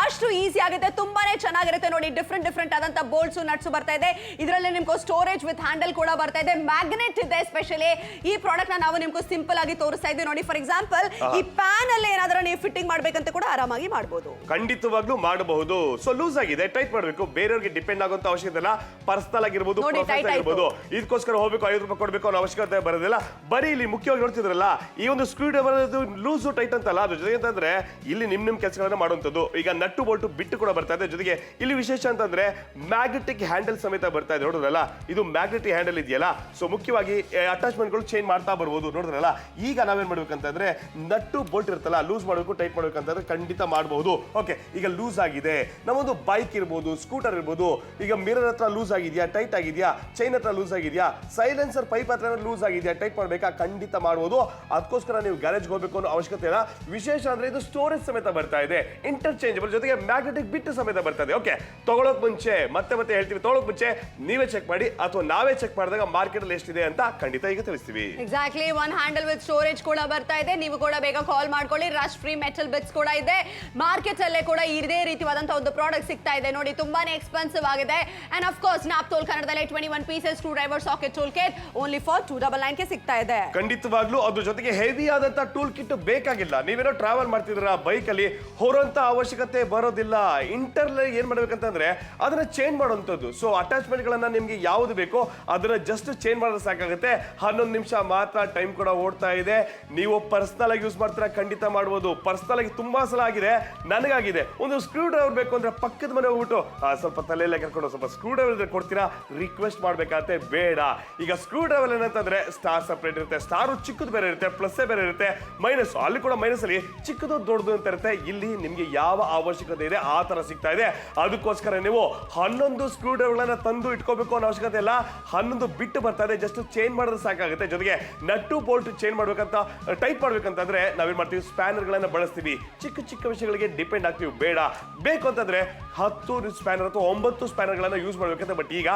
ಅಷ್ಟು ಈಸಿ ಆಗುತ್ತೆ. ತುಂಬಾನೇ ಚೆನ್ನಾಗಿರುತ್ತೆ ನೋಡಿ. ಡಿಫ್ರೆಂಟ್ ಆದಂತಹ ಬೋಲ್ಟ್ಸ್ ನಟ್ಸ್ ಬರ್ತಾ ಇದೆ. ಇದರಲ್ಲಿ ನಿಮ್ಗೆ ಸ್ಟೋರೇಜ್ ವಿತ್ ಹ್ಯಾಂಡಲ್ ಕೂಡ ಬರ್ತಾ ಇದೆ. ಮ್ಯಾಗ್ನೆಟ್ ಇದೆ. ಸ್ಪೆಷಲಿ ಈ ಪ್ರಾಡಕ್ಟ್ ನಾವು ನಿಮ್ಗೆ ಸಿಂಪಲ್ ಆಗಿ ತೋರಿಸ್ತಾ ಇದ್ವಿ ನೋಡಿ. ಫಾರ್ ಎಕ್ಸಾಂಪಲ್ ಈ ಪ್ಯಾನ್ ಅಲ್ಲಿ ಏನಾದ್ರೂ ನೀವು ಫಿಟ್ಟಿಂಗ್ ಮಾಡ್ಬೇಕಂತ ಕೂಡ ಆರಾಮಾಗಿ ಮಾಡಬಹುದು. ಖಂಡಿತವಾಗ್ಲೂ ಮಾಡಬಹುದು. ಸೊ ಲೂಸ್ ಆಗಿದೆ, ಟೈಟ್ ಮಾಡಬೇಕು, ಬೇರೆಯವರಿಗೆ ಡಿಪೆಂಡ್ ಆಗುವಂತ ಅವಶ್ಯಕತೆ ಇಲ್ಲ. ಪರ್ಸನಲ್ ಆಗಿರ್ಬೋದು, ಪ್ರೊಫೆಷನಲ್ ಆಗಿರ್ಬೋದು, ಇದಕ್ಕೋಸ್ಕರ ಹೋಗ್ಬೇಕು 5 ರೂಪಾಯಿ ಕೊಡಬೇಕು ಅನ್ನೋ ಅವಶ್ಯಕತೆ ಬರೋದಿಲ್ಲ. ಬರೀ ಇಲ್ಲಿ ಮುಖ್ಯವಾಗಿ ನೋಡ್ತಿದ್ರಲ್ಲ, ಈ ಒಂದು ಸ್ಕ್ರೂ ಡ್ರೈವರ್ ಲೂಸು ಟೈಟ್ ಅಂತಲ್ಲ, ಅದ್ರ ಜೊತೆಗೆ ಅಂತಂದ್ರೆ ಇಲ್ಲಿ ನಿಮ್ ಕೆಲಸಗಳನ್ನ ಮಾಡುವಂತದ್ದು. ಈಗ ನಟ್ಟು ಬೋಲ್ಟು ಬಿಟ್ಟು ಕೂಡ ಬರ್ತಾ ಇದೆ. ಜೊತೆಗೆ ಇಲ್ಲಿ ವಿಶೇಷ ಅಂತಂದ್ರೆ ಮ್ಯಾಗ್ನೆಟಿಕ್ ಹ್ಯಾಂಡಲ್ ಸಮೇತ ಬರ್ತಾ ಇದೆ. ನೋಡಿದ್ರಲ್ಲ, ಇದು ಮ್ಯಾಗ್ನೆಟಿಕ್ ಹ್ಯಾಂಡಲ್ ಇದೆಯಲ್ಲ. ಸೊ ಮುಖ್ಯವಾಗಿ ಅಟ್ಯಾಚ್ಮೆಂಟ್ಗಳು ಚೇಂಜ್ ಮಾಡ್ತಾ ಬರ್ಬೋದು. ನೋಡಿದ್ರಲ್ಲ, ಈಗ ನಾವೇನ್ ಮಾಡ್ಬೇಕಂತಂದ್ರೆ ನಟ್ಟು ಬೋಲ್ಟ್ ಇರುತ್ತಲ್ಲ, ಲೂಸ್ ಮಾಡಬೇಕು, ಟೈಟ್ ಮಾಡ್ಬೇಕಂತಂದ್ರೆ ಖಂಡಿತ ಮಾಡಬಹುದು. ಓಕೆ, ಈಗ ಲೂಸ್ ಆಗಿದೆ, ನಮ್ಮೊಂದು ಬೈಕ್ ಇರ್ಬೋದು, ಸ್ಕೂಟರ್ ಇರ್ಬೋದು, ಈಗ ಮಿರರ್ ಹತ್ರ ಲೂಸ್ ಆಗಿದೆಯಾ, ಟೈಟ್ ಆಗಿದೆಯಾ, ಚೈನ್ ಹತ್ರ ಲೂಸ್ ಆಗಿದೆಯಾ, ಸೈಲೆನ್ಸರ್ ಪೈಪ್ ಹತ್ರ ಲೂಸ್ ಆಗಿದೆಯಾ, ಟೈಟ್ ಮಾಡ್ಬೇಕಾ, ಖಂಡಿತ ಮಾಡಬಹುದು. ಅದಕ್ಕೋಸ್ಕರ ನೀವು ಗ್ಯಾರೇಜ್ಗೆ ಹೋಗಬೇಕು ಅನ್ನೋ ಅವಶ್ಯಕತೆ ಇಲ್ಲ. ವಿಶೇಷ ಅಂದ್ರೆ ಇದು ಸ್ಟೋರೇಜ್ ಸಮೇತ ಬರ್ತಾ ಇದೆ, ಇಂಟರ್ಚೇಂಜಬಲ್, ಜೊತೆಗೆ ಮ್ಯಾಗ್ನೆಟಿಕ್ ಬಿಟ್ಟು ಸಮೇತ ಬರ್ತಾ ಇದೆ. ಓಕೆ, ತಗೊಳಕ್ ಮುಂಚೆ ಮತ್ತೆ ಹೇಳ್ತೀವಿ, ತಗೊಳಕ್ ಮುಂಚೆ ನೀವೇ ಚೆಕ್ ಮಾಡಿ ಅಥವಾ ನಾವೇ ಚೆಕ್ ಮಾಡಿದಾಗ ಮಾರ್ಕೆಟ್ ಅಲ್ಲಿ ಎಷ್ಟಿದೆ ಅಂತ ಖಂಡಿತ ಈಗ ತಿಳಿಸ್ತೀವಿ. ಎಕ್ಸಾಕ್ಟ್ಲಿ. 1 ಹ್ಯಾಂಡಲ್ ವಿತ್ ಸ್ಟೋರೇಜ್ ಕೂಡ ಬರ್ತಾ ಇದೆ. ನೀವು ಕೂಡ ಬೇಗ ಕಾಲ್ ಮಾಡ್ಕೊಳ್ಳಿ. ರಸ್ಟ್ ಫ್ರೀ ಮೆಟಲ್ ಬಿಟ್ಸ್ ಕೂಡ ಇದೆ. ಮಾರ್ಕೆಟ್ ಅಲ್ಲೇ ಕೂಡ ಇದೇ ರೀತಿಯಾದಂತಹ ಒಂದು ಪ್ರಾಡಕ್ಟ್ ಸಿಗ್ತಾ ಇದೆ ನೋಡಿ. ತುಂಬಾನೇ ಎಕ್ಸ್ಪೆನ್ಸಿವ್ ಆಗಿದೆ. ಅಂಡ್ ಆಫ್ ಕೋರ್ಸ್ ನಾಪ್ತೋಲ್ ಕನ್ನಡದಲ್ಲಿ 21 pieces screw driver socket tool kit only for 299 ಗೆ ಸಿಗ್ತಾ ಇದೆ. ಖಂಡಿತವಾಗ್ಲೂ ಅದ್ರ ಜೊತೆಗೆ ಹೆವಿ ಆದಂತ ಟೂಲ್ ಕಿಟ್ ಬೇಕಾಗಿಲ್ಲ. ನೀವೇನೋ ಟ್ರಾವೆಲ್ ಮಾಡ್ತಿದ್ರ ಬೈಕ್ ಅಲ್ಲಿ, ಹೊರಂತ ಅವಶ್ಯಕತೆ ಬರೋದಿಲ್ಲ. ಇಂಟರ್ನಲ್ಲಿ ಏನ್ ಮಾಡ್ಬೇಕಂತಂದ್ರೆ ಅದನ್ನ ಚೇಂಜ್ ಮಾಡುವಂತದ್ದು. ಸೊ ಅಟ್ಯಾಚ್ಮೆಂಟ್ ಗಳನ್ನ ನಿಮ್ಗೆ ಯಾವ್ದು ಬೇಕೋ ಅದನ್ನ ಜಸ್ಟ್ ಚೇಂಜ್ ಮಾಡಿದ್ರೆ ಸಾಕಾಗುತ್ತೆ. 11 ನಿಮಿಷ ಮಾತ್ರ ಟೈಮ್ ಕೂಡ ಓಡ್ತಾ ಇದೆ. ನೀವು ಪರ್ಸನಲ್ ಆಗಿ ಯೂಸ್ ಮಾಡ್ತೀರಾ, ಖಂಡಿತ ಮಾಡಬಹುದು. ಪರ್ಸನಲ್ ಆಗಿ ತುಂಬಾ ಸಲ ಆಗಿದೆ, ನನಗಾಗಿದೆ. ಒಂದು ಸ್ಕ್ರೂ ಡ್ರೈವರ್ ಬೇಕು ಅಂದ್ರೆ ಪಕ್ಕದ ಮನೆ ಹೋಗ್ಬಿಟ್ಟು ಸ್ವಲ್ಪ ತಲೆಯಲ್ಲೇ ಕರ್ಕೊಂಡು ಸ್ವಲ್ಪ ಸ್ಕ್ರೂ ಡ್ರೈವರ್ ಕೊಡ್ತೀರಾ, ರಿಕ್ವೆಸ್ಟ್ ಮಾಡ್ಬೇಕಾಗತ್ತೆ, ಬೇಡ. ಈಗ ಸ್ಕ್ರೂ ಡ್ರೈವರ್ ಏನಂತಂದ್ರೆ ಸ್ಟಾರ್ ಸಪ್ರೇಟ್ ಇರುತ್ತೆ. ಸ್ಟಾರು ಚಿಕ್ಕದು ಬೇರೆ ಇರುತ್ತೆ, ಪ್ಲಸ್ ಬೇರೆ ಇರುತ್ತೆ, ಮೈನಸ್ ಅಲ್ಲಿ ಕೂಡ ಮೈನಸ್ ಅಲ್ಲಿ ಚಿಕ್ಕದು ದೊಡ್ಡದು ಅಂತ ಇರುತ್ತೆ. ಇಲ್ಲಿ ನಿಮ್ಗೆ ಯಾವ ಅವಶ್ಯಕತೆ ಇದೆ ಆ ತರ ಸಿಗ್ತಾ ಇದೆ. ಅದಕ್ಕೋಸ್ಕರ ನೀವು 11 ಸ್ಕ್ರೂ ಡ್ರೈವರ್ಗಳನ್ನ ತಂದು ಇಟ್ಕೋಬೇಕು ಅನ್ನೋ ಅವಶ್ಯಕತೆ ಇಲ್ಲ. 11 ಬಿಟ್ಟು ಬರ್ತಾ ಇದೆ, ಜಸ್ಟ್ ಚೇಂಜ್ ಮಾಡಿದ್ರೆ ಸಾಕಾಗುತ್ತೆ. ಜೊತೆಗೆ ನಟ್ಟು ಬೋಲ್ಟ್ ಚೇಂಜ್ ಮಾಡ್ಬೇಕಂತ, ಟೈಟ್ ಮಾಡ್ಬೇಕಂತಂದ್ರೆ ನಾವೇನ್ ಮಾಡ್ತೀವಿ, ಸ್ಪ್ಯಾನರ್ ಗಳನ್ನ ಬಳಸ್ತೀವಿ. ಚಿಕ್ಕ ವಿಷಯಗಳಿಗೆ ಡಿಪೆಂಡ್ ಆಗ್ತೀವಿ, ಬೇಡ. ಬೇಕು ಅಂತಂದ್ರೆ 10 ಸ್ಪ್ಯಾನರ್ ಅಥವಾ 9 ಸ್ಪ್ಯಾನರ್ ಗಳನ್ನ ಯೂಸ್ ಮಾಡ್ಬೇಕಂತ. ಬಟ್ ಈಗ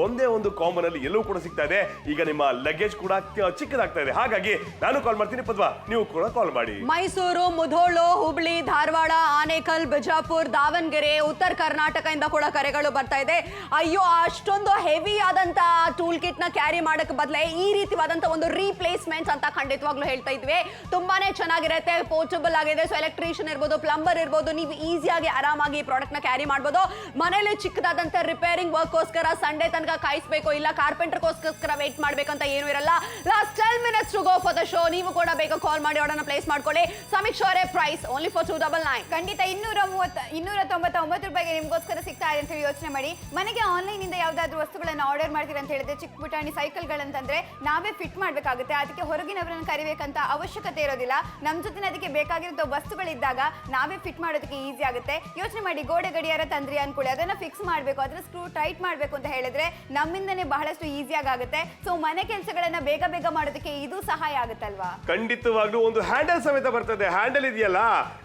ಒಂದೇ ಒಂದು ಕಾಮನ್ ಅಲ್ಲಿ ಎಲ್ಲವೂ ಕೂಡ ಸಿಗ್ತಾ ಇದೆ. ಈಗ ನಿಮ್ಮ ಲಗೇಜ್ ಕೂಡ ಚಿಕ್ಕದಾಗ್ತಾ ಇದೆ. ಹಾಗಾಗಿ ನಾನು ಕಾಲ್ ಮಾಡ್ತೀನಿ, ಪದ್ವಾ ನೀವು ಕೂಡ ಕಾಲ್ ಮಾಡಿ. ಮೈಸೂರು, ಮುಧೋಳು, ಹುಬ್ಳಿ, ಧಾರವಾಡ, ಆನೇಕಲ್, ಬಿಜಾಪುರ್, ದಾವಣಗೆರೆ, ಉತ್ತರ ಕರ್ನಾಟಕದಿಂದ ಕೂಡ ಕರೆಗಳು ಬರ್ತಾ ಇದೆ. ಅಯ್ಯೋ, ಅಷ್ಟೊಂದು ಹೆವಿ ಆದಂತ ಟೂಲ್ ಕಿಟ್ ನ ಕ್ಯಾರಿ ಮಾಡಕ್ ಬದಲೇ ಈ ರೀತಿಯಾದಂತ ಒಂದು ರೀಪ್ಲೇಸ್ಮೆಂಟ್ ಅಂತ ಖಂಡಿತವಾಗ್ಲೂ ಹೇಳ್ತಾ ಇದ್ವಿ. ತುಂಬಾನೇ ಚೆನ್ನಾಗಿರುತ್ತೆ, ಪೋರ್ಟಬಲ್ ಆಗಿದೆ. ಸೊ ಎಲೆಕ್ಟ್ರಿಷಿಯನ್ ಇರ್ಬೋದು, ಪ್ಲಂಬರ್ ಇರ್ಬೋದು, ನೀವು ಈಸಿಯಾಗಿ ಆರಾಮಾಗಿ ಈ ಪ್ರಾಡಕ್ಟ್ ನ ಕ್ಯಾರಿ ಮಾಡಬಹುದು. ಮನೇಲಿ ಚಿಕ್ಕದಾದಂತ ರಿಪೇರಿಂಗ್ ವರ್ಕ್ಗೋಸ್ಕರ ಸಂಡೇ ತನಕ ಕಾಯಿಸಬೇಕು, ಇಲ್ಲ ಕಾರ್ಪೆಂಟರ್ಗೋಸ್ಕರ ವೇಟ್ ಮಾಡ್ಬೇಕಂತ ಏನು ಇರಲ್ಲ. Last 10 minutes to go for the show. ನೀವು ಕೂಡ ಬೇಗ ಕಾಲ್ ಮಾಡಿ ಆರ್ಡರ್ನ ಪ್ಲೇಸ್ ಮಾಡ್ಕೊಳ್ಳಿ. ಸಮೀಕ್ಷೆ ಅವರೇ, ಪ್ರೈಸ್ ಓನ್ಲಿ ಫಾರ್ 299. ಖಂಡಿತ 299 ರೂಪಾಯಿಗೆ ನಿಮ್ಗೋಸ್ಕರ ಸಿಗ್ತಾ ಇದೆ ಅಂತ ಹೇಳಿ ಯೋಚನೆ ಮಾಡಿ. ಮನೆಗೆ ಆನ್ಲೈನ್ ಇಂದ ಯಾವ್ದಾದ್ರು ವಸ್ತುಗಳನ್ನ ಆರ್ಡರ್ ಮಾಡ್ತೀರಾ ಅಂತ ಹೇಳಿದ್ರೆ ಹೇಳಿದ್ರೆ ಚಿಕ್ಕ ಪುಟಾಣಿ ಸೈಕಲ್ಗಳಂತಂದ್ರೆ ನಾವೇ ಫಿಟ್ ಮಾಡ್ಬೇಕಾಗುತ್ತೆ. ಅದಕ್ಕೆ ಹೊರಗಿನವರನ್ನು ಕರಿಬೇಕಂತ ಅವಶ್ಯಕತೆ ಇರೋದಿಲ್ಲ. ನಮ್ಮ ಜೊತೆ ಅದಕ್ಕೆ ಬೇಕಾಗಿರೋ ವಸ್ತುಗಳಿದ್ದಾಗ ನಾವೇ ಫಿಟ್ ಮಾಡೋದಕ್ಕೆ ಈಸಿ ಆಗುತ್ತೆ. ಯೋಚನೆ ಮಾಡಿ, ಗೋಡೆ ಗಡಿಯಾರ ತಂದ್ರಿ ಅನ್ಕೊಳ್ಳಿ, ಅದನ್ನ ಫಿಕ್ಸ್ ಮಾಡಬೇಕು, ಅದನ್ನ ಸ್ಕ್ರೂ ಟೈಟ್ ಮಾಡಬೇಕು ಅಂತ ಹೇಳಿದ್ರೆ ನಮ್ಮಿಂದನೇ ಬಹಳಷ್ಟು ಈಸಿಯಾಗಿ ಆಗುತ್ತೆ. ಸೊ ಮನೆ ಕೆಲಸಗಳನ್ನ ಬೇಗ ಬೇಗ ಮಾಡೋದಕ್ಕೆ ಇದು ಸಹಾಯ ಆಗುತ್ತಲ್ವಾ? ಖಂಡಿತವಾಗ್ಲೂ ಒಂದು ಹ್ಯಾಂಡಲ್ ಸಮೇತ ಬರ್ತದೆ. ಹ್ಯಾಂಡಲ್ ಇದೆಯಲ್ಲ,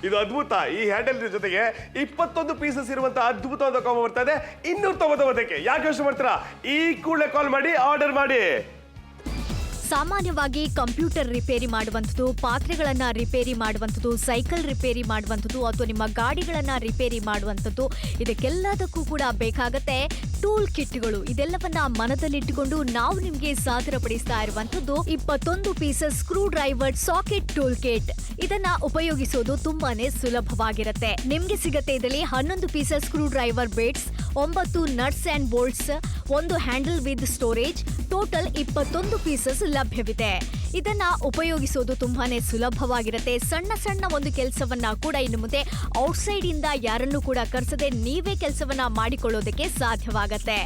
ಇದು ಅದ್ಭುತ. ಈ ಹ್ಯಾಂಡಲ್ ಜೊತೆಗೆ 21 ಪೀಸಸ್ ಇರುವಂತಹ ಅದ್ಭುತವಾದ ಕಾಂಬೋ ಬರ್ತಾ ಇದೆ 299ಕ್ಕೆ. ಯಾಕೆ ಯೋಚನೆ ಮಾಡ್ತೀರಾ? ಈ ಕೂಡಲೇ ಕಾಲ್ ಮಾಡಿ, ಆರ್ಡರ್ ಮಾಡಿ. ಸಾಮಾನ್ಯವಾಗಿ ಕಂಪ್ಯೂಟರ್ ರಿಪೇರಿ ಮಾಡುವಂಥದ್ದು, ಪಾತ್ರೆಗಳನ್ನ ರಿಪೇರಿ ಮಾಡುವಂಥದ್ದು, ಸೈಕಲ್ ರಿಪೇರಿ ಮಾಡುವಂಥದ್ದು ಅಥವಾ ನಿಮ್ಮ ಗಾಡಿಗಳನ್ನ ರಿಪೇರಿ ಮಾಡುವಂಥದ್ದು, ಇದಕ್ಕೆಲ್ಲದಕ್ಕೂ ಕೂಡ ಬೇಕಾಗತ್ತೆ ಟೂಲ್ ಕಿಟ್ಗಳು. ಇದೆಲ್ಲವನ್ನ ಮನದಲ್ಲಿಟ್ಟುಕೊಂಡು ನಾವು ನಿಮಗೆ ಸಾದರಪಡಿಸ್ತಾ ಇರುವಂಥದ್ದು 21 pieces screw driver socket tool kit. ಇದನ್ನ ಉಪಯೋಗಿಸೋದು ತುಂಬಾನೇ ಸುಲಭವಾಗಿರುತ್ತೆ. ನಿಮ್ಗೆ ಸಿಗತ್ತೆ ಇದರಲ್ಲಿ 11 pieces screw driver Bates, 9 nuts and bolts, 1 handle with storage, total 21 pieces ಲಭ್ಯವಿದೆ. ಇದನ್ನ ಉಪಯೋಗಿಸೋದು ತುಂಬಾನೇ ಸುಲಭವಾಗಿರುತ್ತೆ. ಸಣ್ಣ ಸಣ್ಣ ಒಂದು ಕೆಲಸವನ್ನ ಕೂಡ ಇನ್ನು ಮುಂದೆ ಔಟ್ಸೈಡ್ ಇಂದ ಯಾರನ್ನು ಕೂಡ ಕರೆಸದೆ ನೀವೇ ಕೆಲಸವನ್ನ ಮಾಡಿಕೊಳ್ಳೋದಕ್ಕೆ ಸಾಧ್ಯವಾಗತ್ತೆ.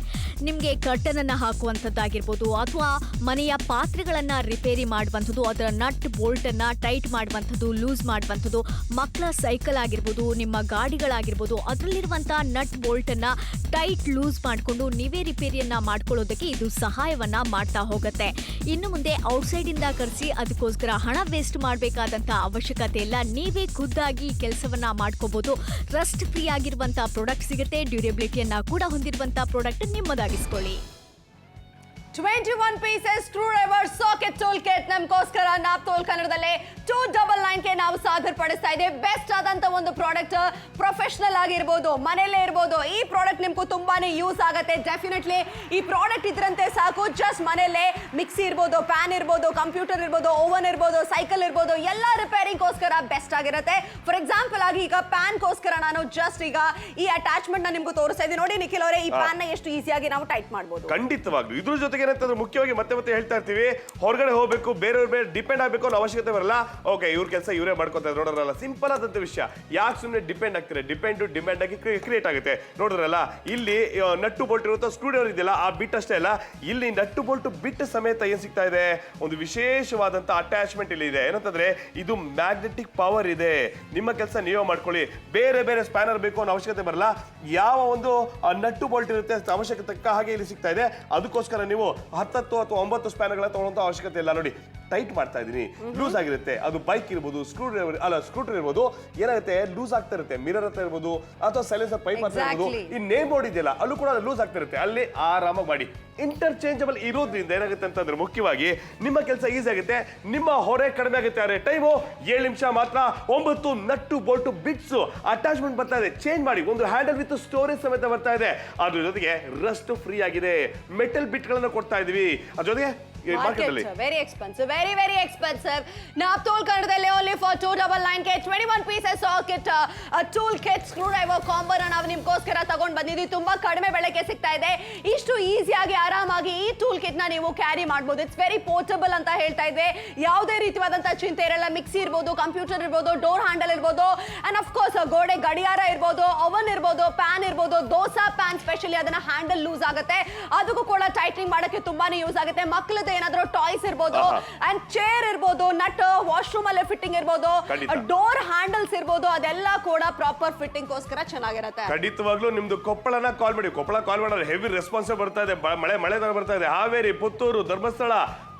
ನಿಮ್ಗೆ ಕರ್ಟನ್ ಅನ್ನ ಹಾಕುವಂಥದ್ದಾಗಿರ್ಬೋದು ಅಥವಾ ಮನೆಯ ಪಾತ್ರೆಗಳನ್ನ ರಿಪೇರಿ ಮಾಡುವಂಥದ್ದು, ಅದರ ನಟ್ ಬೋಲ್ಟ್ ಅನ್ನ ಟೈಟ್ ಮಾಡುವಂಥದ್ದು, ಲೂಸ್ ಮಾಡುವಂಥದ್ದು, ಮಕ್ಕಳ ಸೈಕಲ್ ಆಗಿರ್ಬೋದು, ನಿಮ್ಮ ಗಾಡಿಗಳಾಗಿರ್ಬೋದು, ಅದರಲ್ಲಿರುವಂತಹ ನಟ್ ಬೋಲ್ಟ್ ಅನ್ನ ಟೈಟ್ ಲೂಸ್ ಮಾಡಿಕೊಂಡು ನೀವೇ ರಿಪೇರಿಯನ್ನ ಮಾಡ್ಕೊಳ್ಳೋದಕ್ಕೆ ಇದು ಸಹಾಯವನ್ನ ಮಾಡ್ತಾ ಹೋಗುತ್ತೆ. ಇನ್ನು ಮುಂದೆ ಔಟ್ಸೈಡ್ ಇಂದ ಕರೆಸಿ ಅದಕ್ಕೋಸ್ಕರ ಹಣ ವೇಸ್ಟ್ ಮಾಡಬೇಕಾದಂತ ಅವಶ್ಯಕತೆ ಇಲ್ಲ. ನೀವೇ ಖುದ್ದಾಗಿ ಕೆಲಸವನ್ನ ಮಾಡ್ಕೋಬಹುದು. ರಸ್ಟ್ ಫ್ರೀ ಆಗಿರುವಂತಹ ಪ್ರಾಡಕ್ಟ್ ಸಿಗುತ್ತೆ. ಡ್ಯೂರೇಬಿಲಿಟಿಯನ್ನ ಕೂಡ ಹೊಂದಿರುವಂತಹ ಪ್ರಾಡಕ್ಟ್ ನಿಮ್ಮದಾಗಿಸ್ಕೊಳ್ಳಿ. 21 pieces screw driver socket tool kit ನಮಗೋಸ್ಕರ ನಾಪ್ತೋಲ್ ಕನ್ನಡದಲ್ಲೇ 299ಗೆ ನಾವು ಸಾದರ ಪಡಿಸ್ತಾ ಇದ್ದೇವೆ. ಬೆಸ್ಟ್ ಆದಂತ ಒಂದು ಪ್ರಾಡಕ್ಟ್, ಪ್ರೊಫೆಷನಲ್ ಆಗಿರ್ಬೋದು, ಮನೆಯಲ್ಲೇ ಇರ್ಬೋದು. ಈ ಪ್ರಾಡಕ್ಟ್ ನಿಮ್ಗೂ ತುಂಬಾನೇ ಯೂಸ್ ಆಗುತ್ತೆ. ಡೆಫಿನೆಟ್ಲಿ ಈ ಪ್ರಾಡಕ್ಟ್ ಇದ್ರಂತೆ ಸಾಕು. ಜಸ್ಟ್ ಮನೆಯಲ್ಲೇ ಮಿಕ್ಸಿ ಇರ್ಬೋದು, ಪ್ಯಾನ್ ಇರ್ಬೋದು, ಕಂಪ್ಯೂಟರ್ ಇರ್ಬೋದು, ಓವನ್ ಇರ್ಬೋದು, ಸೈಕಲ್ ಇರ್ಬೋದು, ಎಲ್ಲ ರಿಪೇರಿಂಗ್ಗೋಸ್ಕರ ಬೆಸ್ಟ್ ಆಗಿರುತ್ತೆ. ಫಾರ್ ಎಕ್ಸಾಂಪಲ್ ಆಗಿ ಈಗ ಪ್ಯಾನ್ಗೋಸ್ಕರ ನಾನು ಜಸ್ಟ್ ಈಗ ಈ ಅಟ್ಯಾಚ್ಮೆಂಟ್ ನ ನಿಮ್ಗೂ ತೋರಿಸ್ತಾ ಇದ್ದೀನಿ. ನೋಡಿ ನಿಖಿಲ್ ಅವರೇ, ಈ ಪ್ಯಾನ್ ನ ಎಷ್ಟು ಈಸಿಯಾಗಿ ನಾವು ಟೈಟ್ ಮಾಡಬಹುದು. ಖಂಡಿತವಾಗ್ಲು ಇದ್ರ ಜೊತೆಗೆ ಏನಂತಂದ್ರೆ ಮುಖ್ಯವಾಗಿ ಮತ್ತೆ ಮತ್ತೆ ಹೇಳ್ತಾ ಇರ್ತೀವಿ, ಹೊರಗಡೆ ಹೋಗ್ಬೇಕು, ಬೇರೆಯವ್ರ ಮೇಲೆ ಡಿಪೆಂಡ್ ಆಗಬೇಕು ಅನ್ನೋ ಅವಶ್ಯಕತೆ ಬರಲ್ಲ. ಓಕೆ, ಇವ್ರ ಕೆಲಸ ಇವರೇ ಮಾಡ್ಕೊತಾರೆ ನೋಡೋರಲ್ಲ. ಸಿಂಪಲ್ ಆದಂತ ವಿಷಯ. ಯಾಕೆ ಸುಮ್ಮನೆ ಡಿಪೆಂಡ್ ಆಗ್ತಾರೆ? ಡಿಮ್ಯಾಂಡ್ ಆಗಿ ಕ್ರಿಯೇಟ್ ಆಗುತ್ತೆ. ನೋಡಿದ್ರಲ್ಲ, ಇಲ್ಲಿ ನಟ್ಟು ಬೋಲ್ಟ್ ಇರುತ್ತೋ, ಸ್ಕ್ರೂ ಡ್ರೈವರ್ ಇದೆಯಲ್ಲ, ಆ ಬಿಟ್ ಅಷ್ಟೇ ಅಲ್ಲ, ಇಲ್ಲಿ ನಟ್ಟು ಬೋಲ್ಟ್ ಬಿಟ್ ಸಮೇತ ಏನ್ ಸಿಗ್ತಾ ಇದೆ, ಒಂದು ವಿಶೇಷವಾದಂತ ಅಟ್ಯಾಚ್ಮೆಂಟ್ ಇಲ್ಲಿ ಇದೆ. ಏನಂತಂದ್ರೆ ಇದು ಮ್ಯಾಗ್ನೆಟಿಕ್ ಪವರ್ ಇದೆ. ನಿಮ್ಮ ಕೆಲಸ ನೀವೇ ಮಾಡ್ಕೊಳ್ಳಿ. ಬೇರೆ ಬೇರೆ ಸ್ಪ್ಯಾನರ್ ಬೇಕು ಅನ್ನೋ ಅವಶ್ಯಕತೆ ಬರಲ್ಲ. ಯಾವ ಒಂದು ನಟ್ಟು ಬೋಲ್ಟ್ ಇರುತ್ತೆ ಅವಶ್ಯಕತೆ ತಕ್ಕ ಹಾಗೆ ಇಲ್ಲಿ ಸಿಗ್ತಾ ಇದೆ. ಅದಕ್ಕೋಸ್ಕರ ನೀವು 10 ಅಥವಾ 9 ಸ್ಪ್ಯಾನರ್ಗಳ ತಗೊಳ್ಳೋಂತ ಅವಶ್ಯಕತೆ ಇಲ್ಲ. ನೋಡಿ, ಟೈಟ್ ಮಾಡ್ತಾ ಇದೀನಿ, ಲೂಸ್ ಆಗಿರುತ್ತೆ. ಅದು ಬೈಕ್ ಇರ್ಬೋದು, ಸ್ಕೂಟರ್ ಇರ್ಬೋದು, ಏನಾಗುತ್ತೆ, ಲೂಸ್ ಆಗ್ತಾ ಇರುತ್ತೆ. ಮಿರರ್ ಹತ್ರ ಇರ್ಬೋದು ಅಥವಾ ಸೈಲೆನ್ಸರ್ ಪೈಪ್ ಹತ್ರ ಇರ್ಬೋದು. ಈ ನೇಮ್ ಬೋರ್ಡ್ ಇದೆಯಲ್ಲ, ಅಲ್ಲೂ ಕೂಡ ಲೂಸ್ ಆಗ್ತಾ ಇರುತ್ತೆ. ಅಲ್ಲಿ ಆರಾಮಾಗಿ ಮಾಡಿ. ಇಂಟರ್ಚೇಂಜಬಲ್ ಇರೋದ್ರಿಂದ ಏನಾಗುತ್ತೆ ಅಂತಂದ್ರೆ ಮುಖ್ಯವಾಗಿ ನಿಮ್ಮ ಕೆಲಸ ಈಸಿ ಆಗುತ್ತೆ, ನಿಮ್ಮ ಹೊರೆ ಕಡಿಮೆ ಆಗುತ್ತೆ. ಆದರೆ ಟೈಮು 7 ನಿಮಿಷ ಮಾತ್ರ. 9 ನಟ್ಟು ಬೋಲ್ಟು ಬಿಟ್ಸ್ ಅಟ್ಯಾಚ್ಮೆಂಟ್ ಬರ್ತಾ ಇದೆ. ಚೇಂಜ್ ಮಾಡಿ. ಒಂದು ಹ್ಯಾಂಡಲ್ ವಿತ್ ಸ್ಟೋರೇಜ್ ಸಮೇತ ಬರ್ತಾ ಇದೆ. ಅದ್ರ ಜೊತೆಗೆ ರಸ್ಟ್ ಫ್ರೀ ಆಗಿದೆ. ಮೆಟಲ್ ಬಿಟ್ಗಳನ್ನ ಕೊಡ್ತಾ ಇದೀವಿ. ಅದ್ರ ಜೊತೆಗೆ very expensive, very expensive. Naaptol ಕನ್ನಡದಲ್ಲಿ ಓನ್ಲಿ ಫಾರ್ 299ಗೆ 21 pieces socket tool kit screw driver ಕಾಂಬೋನ ನಾವು ನಿಮ್ಗೋಸ್ಕರ ತಗೊಂಡ್ ಬಂದಿದ್ದೀವಿ. ತುಂಬಾ ಕಡಿಮೆ ಬೆಲೆಗೆ ಸಿಗ್ತಾ ಇದೆ. ಇಷ್ಟು ಈಸಿಯಾಗಿ ಆರಾಮಾಗಿ ಈ ಟೂಲ್ ಕಿಟ್ ನ ನೀವು ಕ್ಯಾರಿ ಮಾಡಬಹುದು. ಇಟ್ಸ್ ವೆರಿ ಪೋರ್ಟಬಲ್ ಅಂತ ಹೇಳ್ತಾ ಇದ್ವಿ. ಯಾವುದೇ ರೀತಿಯಾದಂತಹ ಚಿಂತೆ ಇರಲ್ಲ. ಮಿಕ್ಸಿ ಇರ್ಬೋದು, ಕಂಪ್ಯೂಟರ್ ಇರ್ಬೋದು, ಡೋರ್ ಹ್ಯಾಂಡಲ್ ಇರ್ಬೋದು, ಅಂಡ್ ಆಫ್ ಕೋರ್ಸ್ ಗೋಡೆ ಗಡಿಯಾರ ಇರ್ಬೋದು, ಓವನ್ ಇರ್ಬೋದು, ಪ್ಯಾನ್ ಇರ್ಬೋದು. ದೋಸಾ ಪ್ಯಾನ್ ಸ್ಪೆಷಲಿ ಅದನ್ನ ಹ್ಯಾಂಡಲ್ ಲೂಸ್ ಆಗುತ್ತೆ, ಅದಕ್ಕೂ ಕೂಡ ಟೈಟ್ನಿಂಗ್ ಮಾಡಕ್ಕೆ ತುಂಬಾನೇ ಯೂಸ್ ಆಗುತ್ತೆ. ಮಕ್ಕಳದ್ದು ಏನಾದ್ರೂ ಟಾಯ್ಸ್ ಇರ್ಬೋದು, ಅಂಡ್ ಚೇರ್ ಇರ್ಬೋದು, ನಟ್ ವಾಶ್ರೂಮ್ ಅಲ್ಲೇ ಫಿಟ್ಟಿಂಗ್ ಇರ್ಬೋದು, ಡೋರ್ ಹ್ಯಾಂಡಲ್ಸ್ ಇರ್ಬೋದು, ಅದೆಲ್ಲ ಕೂಡ ಪ್ರಾಪರ್ ಫಿಟ್ಟಿಂಗ್ ಗೋಸ್ಕರ ಚೆನ್ನಾಗಿರುತ್ತೆ. ಖಂಡಿತವಾಗ್ಲೂ ನಿಮ್ದು ಕೊಪ್ಪಳನ ಕಾಲ್ ಮಾಡಿ. ಕೊಪ್ಪಳ ಕಾಲ್ ಮಾಡಿದ್ರೆ ಹೆವಿ ರೆಸ್ಪಾನ್ಸ್ ಬರ್ತಾ ಇದೆ. ಮಳೆ ಬರ್ತಾ ಇದೆ. ಹಾವೇರಿ, ಪುತ್ತೂರು, ಧರ್ಮಸ್ಥಳ,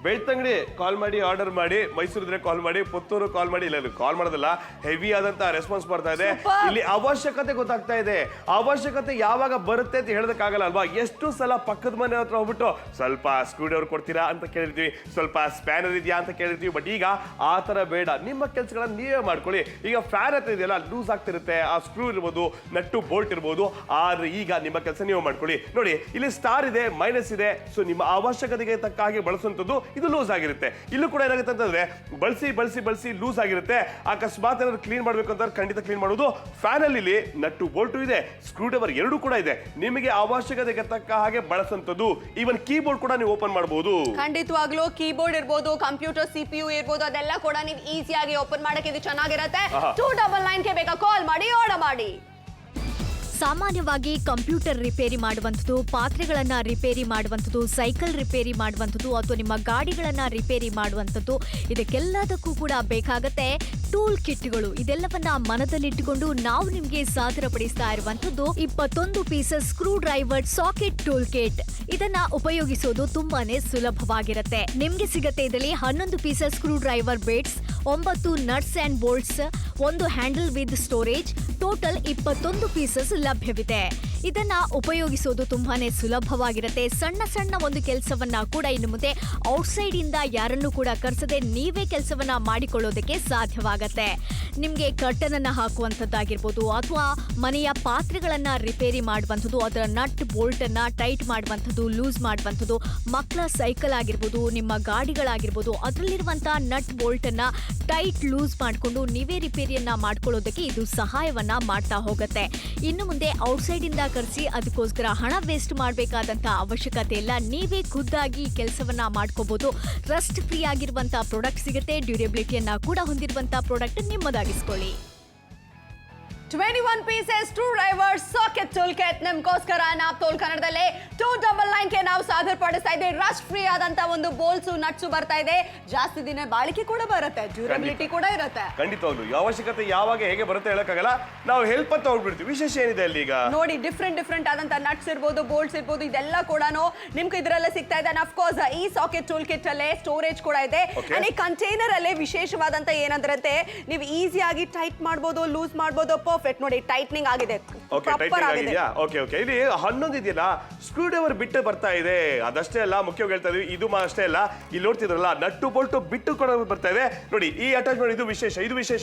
ಬೆಳ್ತಂಗಡಿ ಕಾಲ್ ಮಾಡಿ, ಆರ್ಡರ್ ಮಾಡಿ. ಮೈಸೂರು ಇದ್ರೆ ಕಾಲ್ ಮಾಡಿ, ಪುತ್ತೂರು ಕಾಲ್ ಮಾಡಿ. ಇಲ್ಲ ಕಾಲ್ ಮಾಡೋದಿಲ್ಲ, ಹೆವಿ ಆದಂತ ರೆಸ್ಪಾನ್ಸ್ ಬರ್ತಾ ಇದೆ. ಇಲ್ಲಿ ಅವಶ್ಯಕತೆ ಗೊತ್ತಾಗ್ತಾ ಇದೆ. ಅವಶ್ಯಕತೆ ಯಾವಾಗ ಬರುತ್ತೆ ಅಂತ ಹೇಳೋದಕ್ಕಾಗಲ್ಲ ಅಲ್ವಾ. ಎಷ್ಟು ಸಲ ಪಕ್ಕದ ಮನೆ ಹತ್ರ ಹೋಗ್ಬಿಟ್ಟು ಸ್ವಲ್ಪ ಸ್ಕ್ರೂ ಡ್ರೈವರ್ ಕೊಡ್ತೀರಾ ಅಂತ ಕೇಳಿರ್ತೀವಿ, ಸ್ವಲ್ಪ ಸ್ಪ್ಯಾನರ್ ಇದೆಯಾ ಅಂತ ಕೇಳಿರ್ತೀವಿ. ಬಟ್ ಈಗ ಆ ತರ ಬೇಡ. ನಿಮ್ಮ ಕೆಲಸಗಳನ್ನ ನೀವೇ ಮಾಡ್ಕೊಳ್ಳಿ. ಈಗ ಫ್ಯಾನ್ ಹತ್ರ ಇದೆಯಲ್ಲ, ಲೂಸ್ ಆಗ್ತಿರುತ್ತೆ. ಆ ಸ್ಕ್ರೂ ಇರ್ಬೋದು, ನಟ್ಟು ಬೋಲ್ಟ್ ಇರ್ಬೋದು. ಆದ್ರೆ ಈಗ ನಿಮ್ಮ ಕೆಲಸ ನೀವು ಮಾಡ್ಕೊಳ್ಳಿ. ನೋಡಿ, ಇಲ್ಲಿ ಸ್ಟಾರ್ ಇದೆ, ಮೈನಸ್ ಇದೆ. ಸೊ ನಿಮ್ಮ ಅವಶ್ಯಕತೆಗೆ ತಕ್ಕ ಹಾಗೆ ಬಳಸುವಂಥದ್ದು ಇದು ಲೂಸ್ ಆಗಿರುತ್ತೆ. ಇಲ್ಲೂ ಕೂಡ ಏನಾಗುತ್ತೆ ಅಂತಂದ್ರೆ ಬಳಸಿ ಲೂಸ್ ಆಗಿರುತ್ತೆ. ಅಕಸ್ಮಾತ್ ಏನಾದ್ರು ಕ್ಲೀನ್ ಮಾಡ್ಬೇಕು ಅಂತ ಖಂಡಿತ ಕ್ಲೀನ್ ಮಾಡೋದು. ಫ್ಯಾನ್ ಅಲ್ಲಿ ನಟ್ಟು ಬೋಲ್ಟು ಇದೆ, ಸ್ಕ್ರೂ ಡ್ರೈವರ್ 2 ಕೂಡ ಇದೆ. ನಿಮಗೆ ಅವಶ್ಯಕತೆಗೆ ತಕ್ಕ ಹಾಗೆ ಬಳಸುವಂಥದ್ದು. ಈವನ್ ಕೀಬೋರ್ಡ್ ಕೂಡ ನೀವು ಓಪನ್ ಮಾಡಬಹುದು. ಖಂಡಿತವಾಗ್ಲೂ ಕೀಬೋರ್ಡ್ ಇರ್ಬೋದು, ಕಂಪ್ಯೂಟರ್ CPU ಇರ್ಬೋದು, ಅದೆಲ್ಲ ಕೂಡ ನೀವು ಈಸಿಯಾಗಿ ಓಪನ್ ಮಾಡಕ್ಕೆ ಇದು ಚೆನ್ನಾಗಿರುತ್ತೆ. 299ಗೆ ಬೇಕಾ ಕಾಲ್ ಮಾಡಿ, ಆರ್ಡರ್ ಮಾಡಿ. ಸಾಮಾನ್ಯವಾಗಿ ಕಂಪ್ಯೂಟರ್ ರಿಪೇರಿ ಮಾಡುವಂಥದ್ದು, ಪಾತ್ರೆಗಳನ್ನ ರಿಪೇರಿ ಮಾಡುವಂಥದ್ದು, ಸೈಕಲ್ ರಿಪೇರಿ ಮಾಡುವಂಥದ್ದು ಅಥವಾ ನಿಮ್ಮ ಗಾಡಿಗಳನ್ನ ರಿಪೇರಿ ಮಾಡುವಂಥದ್ದು, ಇದಕ್ಕೆಲ್ಲದಕ್ಕೂ ಕೂಡ ಬೇಕಾಗತ್ತೆ ಟೂಲ್ ಕಿಟ್ಗಳು. ಇದೆಲ್ಲವನ್ನ ಮನದಲ್ಲಿಟ್ಟುಕೊಂಡು ನಾವು ನಿಮ್ಗೆ ಸಾದರಪಡಿಸ್ತಾ ಇರುವಂಥದ್ದು 21 pieces screw driver socket tool kit. ಇದನ್ನ ಉಪಯೋಗಿಸೋದು ತುಂಬಾನೇ ಸುಲಭವಾಗಿರುತ್ತೆ. ನಿಮ್ಗೆ ಸಿಗತ್ತೆ ಇದರಲ್ಲಿ 11 pieces screw driver Bates, 9 nuts and bolts, 1 handle with storage, total 21 pieces ಲಭ್ಯವಿದೆ. ಇದನ್ನ ಉಪಯೋಗಿಸೋದು ತುಂಬಾನೇ ಸುಲಭವಾಗಿರುತ್ತೆ. ಸಣ್ಣ ಸಣ್ಣ ಒಂದು ಕೆಲಸವನ್ನ ಕೂಡ ಇನ್ನು ಮುಂದೆ ಔಟ್ಸೈಡ್ ಇಂದ ಯಾರನ್ನೂ ಕೂಡ ಕರೆಸದೆ ನೀವೇ ಕೆಲಸವನ್ನ ಮಾಡಿಕೊಳ್ಳೋದಕ್ಕೆ ಸಾಧ್ಯವಾಗತ್ತೆ. ನಿಮ್ಗೆ ಕರ್ಟನ್ ಅನ್ನ ಹಾಕುವಂಥದ್ದಾಗಿರ್ಬೋದು ಅಥವಾ ಮನೆಯ ಪಾತ್ರೆಗಳನ್ನ ರಿಪೇರಿ ಮಾಡುವಂಥದ್ದು, ಅದರ ನಟ್ ಬೋಲ್ಟ್ ಅನ್ನ ಟೈಟ್ ಮಾಡುವಂಥದ್ದು, ಲೂಸ್ ಮಾಡುವಂಥದ್ದು, ಮಕ್ಕಳ ಸೈಕಲ್ ಆಗಿರ್ಬೋದು, ನಿಮ್ಮ ಗಾಡಿಗಳಾಗಿರ್ಬೋದು, ಅದರಲ್ಲಿರುವಂತಹ ನಟ್ ಬೋಲ್ಟ್ ಅನ್ನ ಟೈಟ್ ಲೂಸ್ ಮಾಡಿಕೊಂಡು ನೀವೇ ರಿಪೇರಿಯನ್ನ ಮಾಡ್ಕೊಳ್ಳೋದಕ್ಕೆ ಇದು ಸಹಾಯವನ್ನ ಮಾಡ್ತಾ ಹೋಗುತ್ತೆ. ಇನ್ನು ಮುಂದೆ ಔಟ್ಸೈಡ್ ಇಂದ ಕರೆಸಿ ಅದಕ್ಕೋಸ್ಕರ ಹಣ ವೇಸ್ಟ್ ಮಾಡಬೇಕಾದಂತ ಅವಶ್ಯಕತೆ ಇಲ್ಲ. ನೀವೇ ಖುದ್ದಾಗಿ ಕೆಲಸವನ್ನ ಮಾಡ್ಕೋಬಹುದು. ರಸ್ಟ್ ಫ್ರೀ ಆಗಿರುವಂತಹ ಪ್ರಾಡಕ್ಟ್ ಸಿಗುತ್ತೆ. ಡ್ಯೂರೇಬಿಲಿಟಿಯನ್ನ ಕೂಡ ಹೊಂದಿರುವಂತಹ ಪ್ರಾಡಕ್ಟ್ ನಿಮ್ಮದಾಗಿಸ್ಕೊಳ್ಳಿ. 21 pieces screw driver socket tool kit ನಿಮ್ಗೋಸ್ಕರ ನಾಪ್ ತೋಲ್ ಕನ್ನಡದಲ್ಲಿ 299 ಗೆ ನಾವು ಸಾದರ ಪಡಿಸ್ತಾ ಇದ್ದೀವಿ. ರಸ್ಟ್ ಫ್ರೀ ಆದಂತ ಒಂದು ಬೋಲ್ಸ್ ನಟ್ಸ್ ಬರ್ತಾ ಇದೆ. ಜಾಸ್ತಿ ದಿನ ಬಾಳಿಕೆ ಕೂಡ ಬರುತ್ತೆ, ಡ್ಯೂರಬಿಲಿಟಿ ಕೂಡ ಇರುತ್ತೆ. ಖಂಡಿತವಾಗ್ಲು ಅವಶ್ಯಕತೆ ಯಾವಾಗ ಹೇಗೆ ಬರುತ್ತೆ ಹೇಳಕ್ಕಾಗಲ್ಲ. ನಾವು ಹೆಲ್ಪ್ ಅಂತ ಹೋಗ್ಬಿಡ್ತೀವಿ. ವಿಶೇಷ ಏನಿದೆ ಅಲ್ಲಿ ಈಗ ನೋಡಿ, ಡಿಫ್ರೆಂಟ್ ಆದಂತ ನಟ್ಸ್ ಇರ್ಬೋದು, ಬೋಲ್ಟ್ಸ್ ಇರ್ಬೋದು, ಇದೆಲ್ಲ ಕೂಡ ನಿಮ್ಗೆ ಇದರಲ್ಲೇ ಸಿಗ್ತಾ ಇದೆ. ಅಫ್ ಕೋರ್ಸ್ ಈ ಸಾಕೆಟ್ ಟೂಲ್ ಕಿಟ್ ಅಲ್ಲೇ ಸ್ಟೋರೇಜ್ ಕೂಡ ಇದೆ. ಅಂಡ್ ಈ ಕಂಟೈನರ್ ಅಲ್ಲೇ ವಿಶೇಷವಾದಂತ ಏನಂದ್ರೆ ನೀವು ಈಸಿಯಾಗಿ ಟೈಟ್ ಮಾಡಬಹುದು, ಲೂಸ್ ಮಾಡಬಹುದು. ಪರ್ಫೆಕ್ಟ್ ನೋಡಿ, ಟೈಟ್ನಿಂಗ್ ಆಗಿದೆ. ಇಲ್ಲಿ 11 ಇದೆಯಲ್ಲ ಸ್ಕ್ರೂ ಡ್ರೈವರ್ ಬಿಟ್ಟು ಬರ್ತಾ ಇದೆ. ಅದಷ್ಟೇ ಅಲ್ಲ, ಮುಖ್ಯವಾಗಿ ಹೇಳ್ತಾ ಇದೀವಿ, ಇದು ಅಷ್ಟೇ ಅಲ್ಲ, ಇಲ್ಲಿ ನೋಡ್ತಿದ್ರಲ್ಲ ನಟ್ಟು ಬೋಲ್ಟ್ ಬಿಟ್ಟು ಕೂಡ ಬರ್ತಾ ಇದೆ. ನೋಡಿ ಈ ಅಟ್ಯಾಚ್ಮೆಂಟ್ ಇದು ವಿಶೇಷ,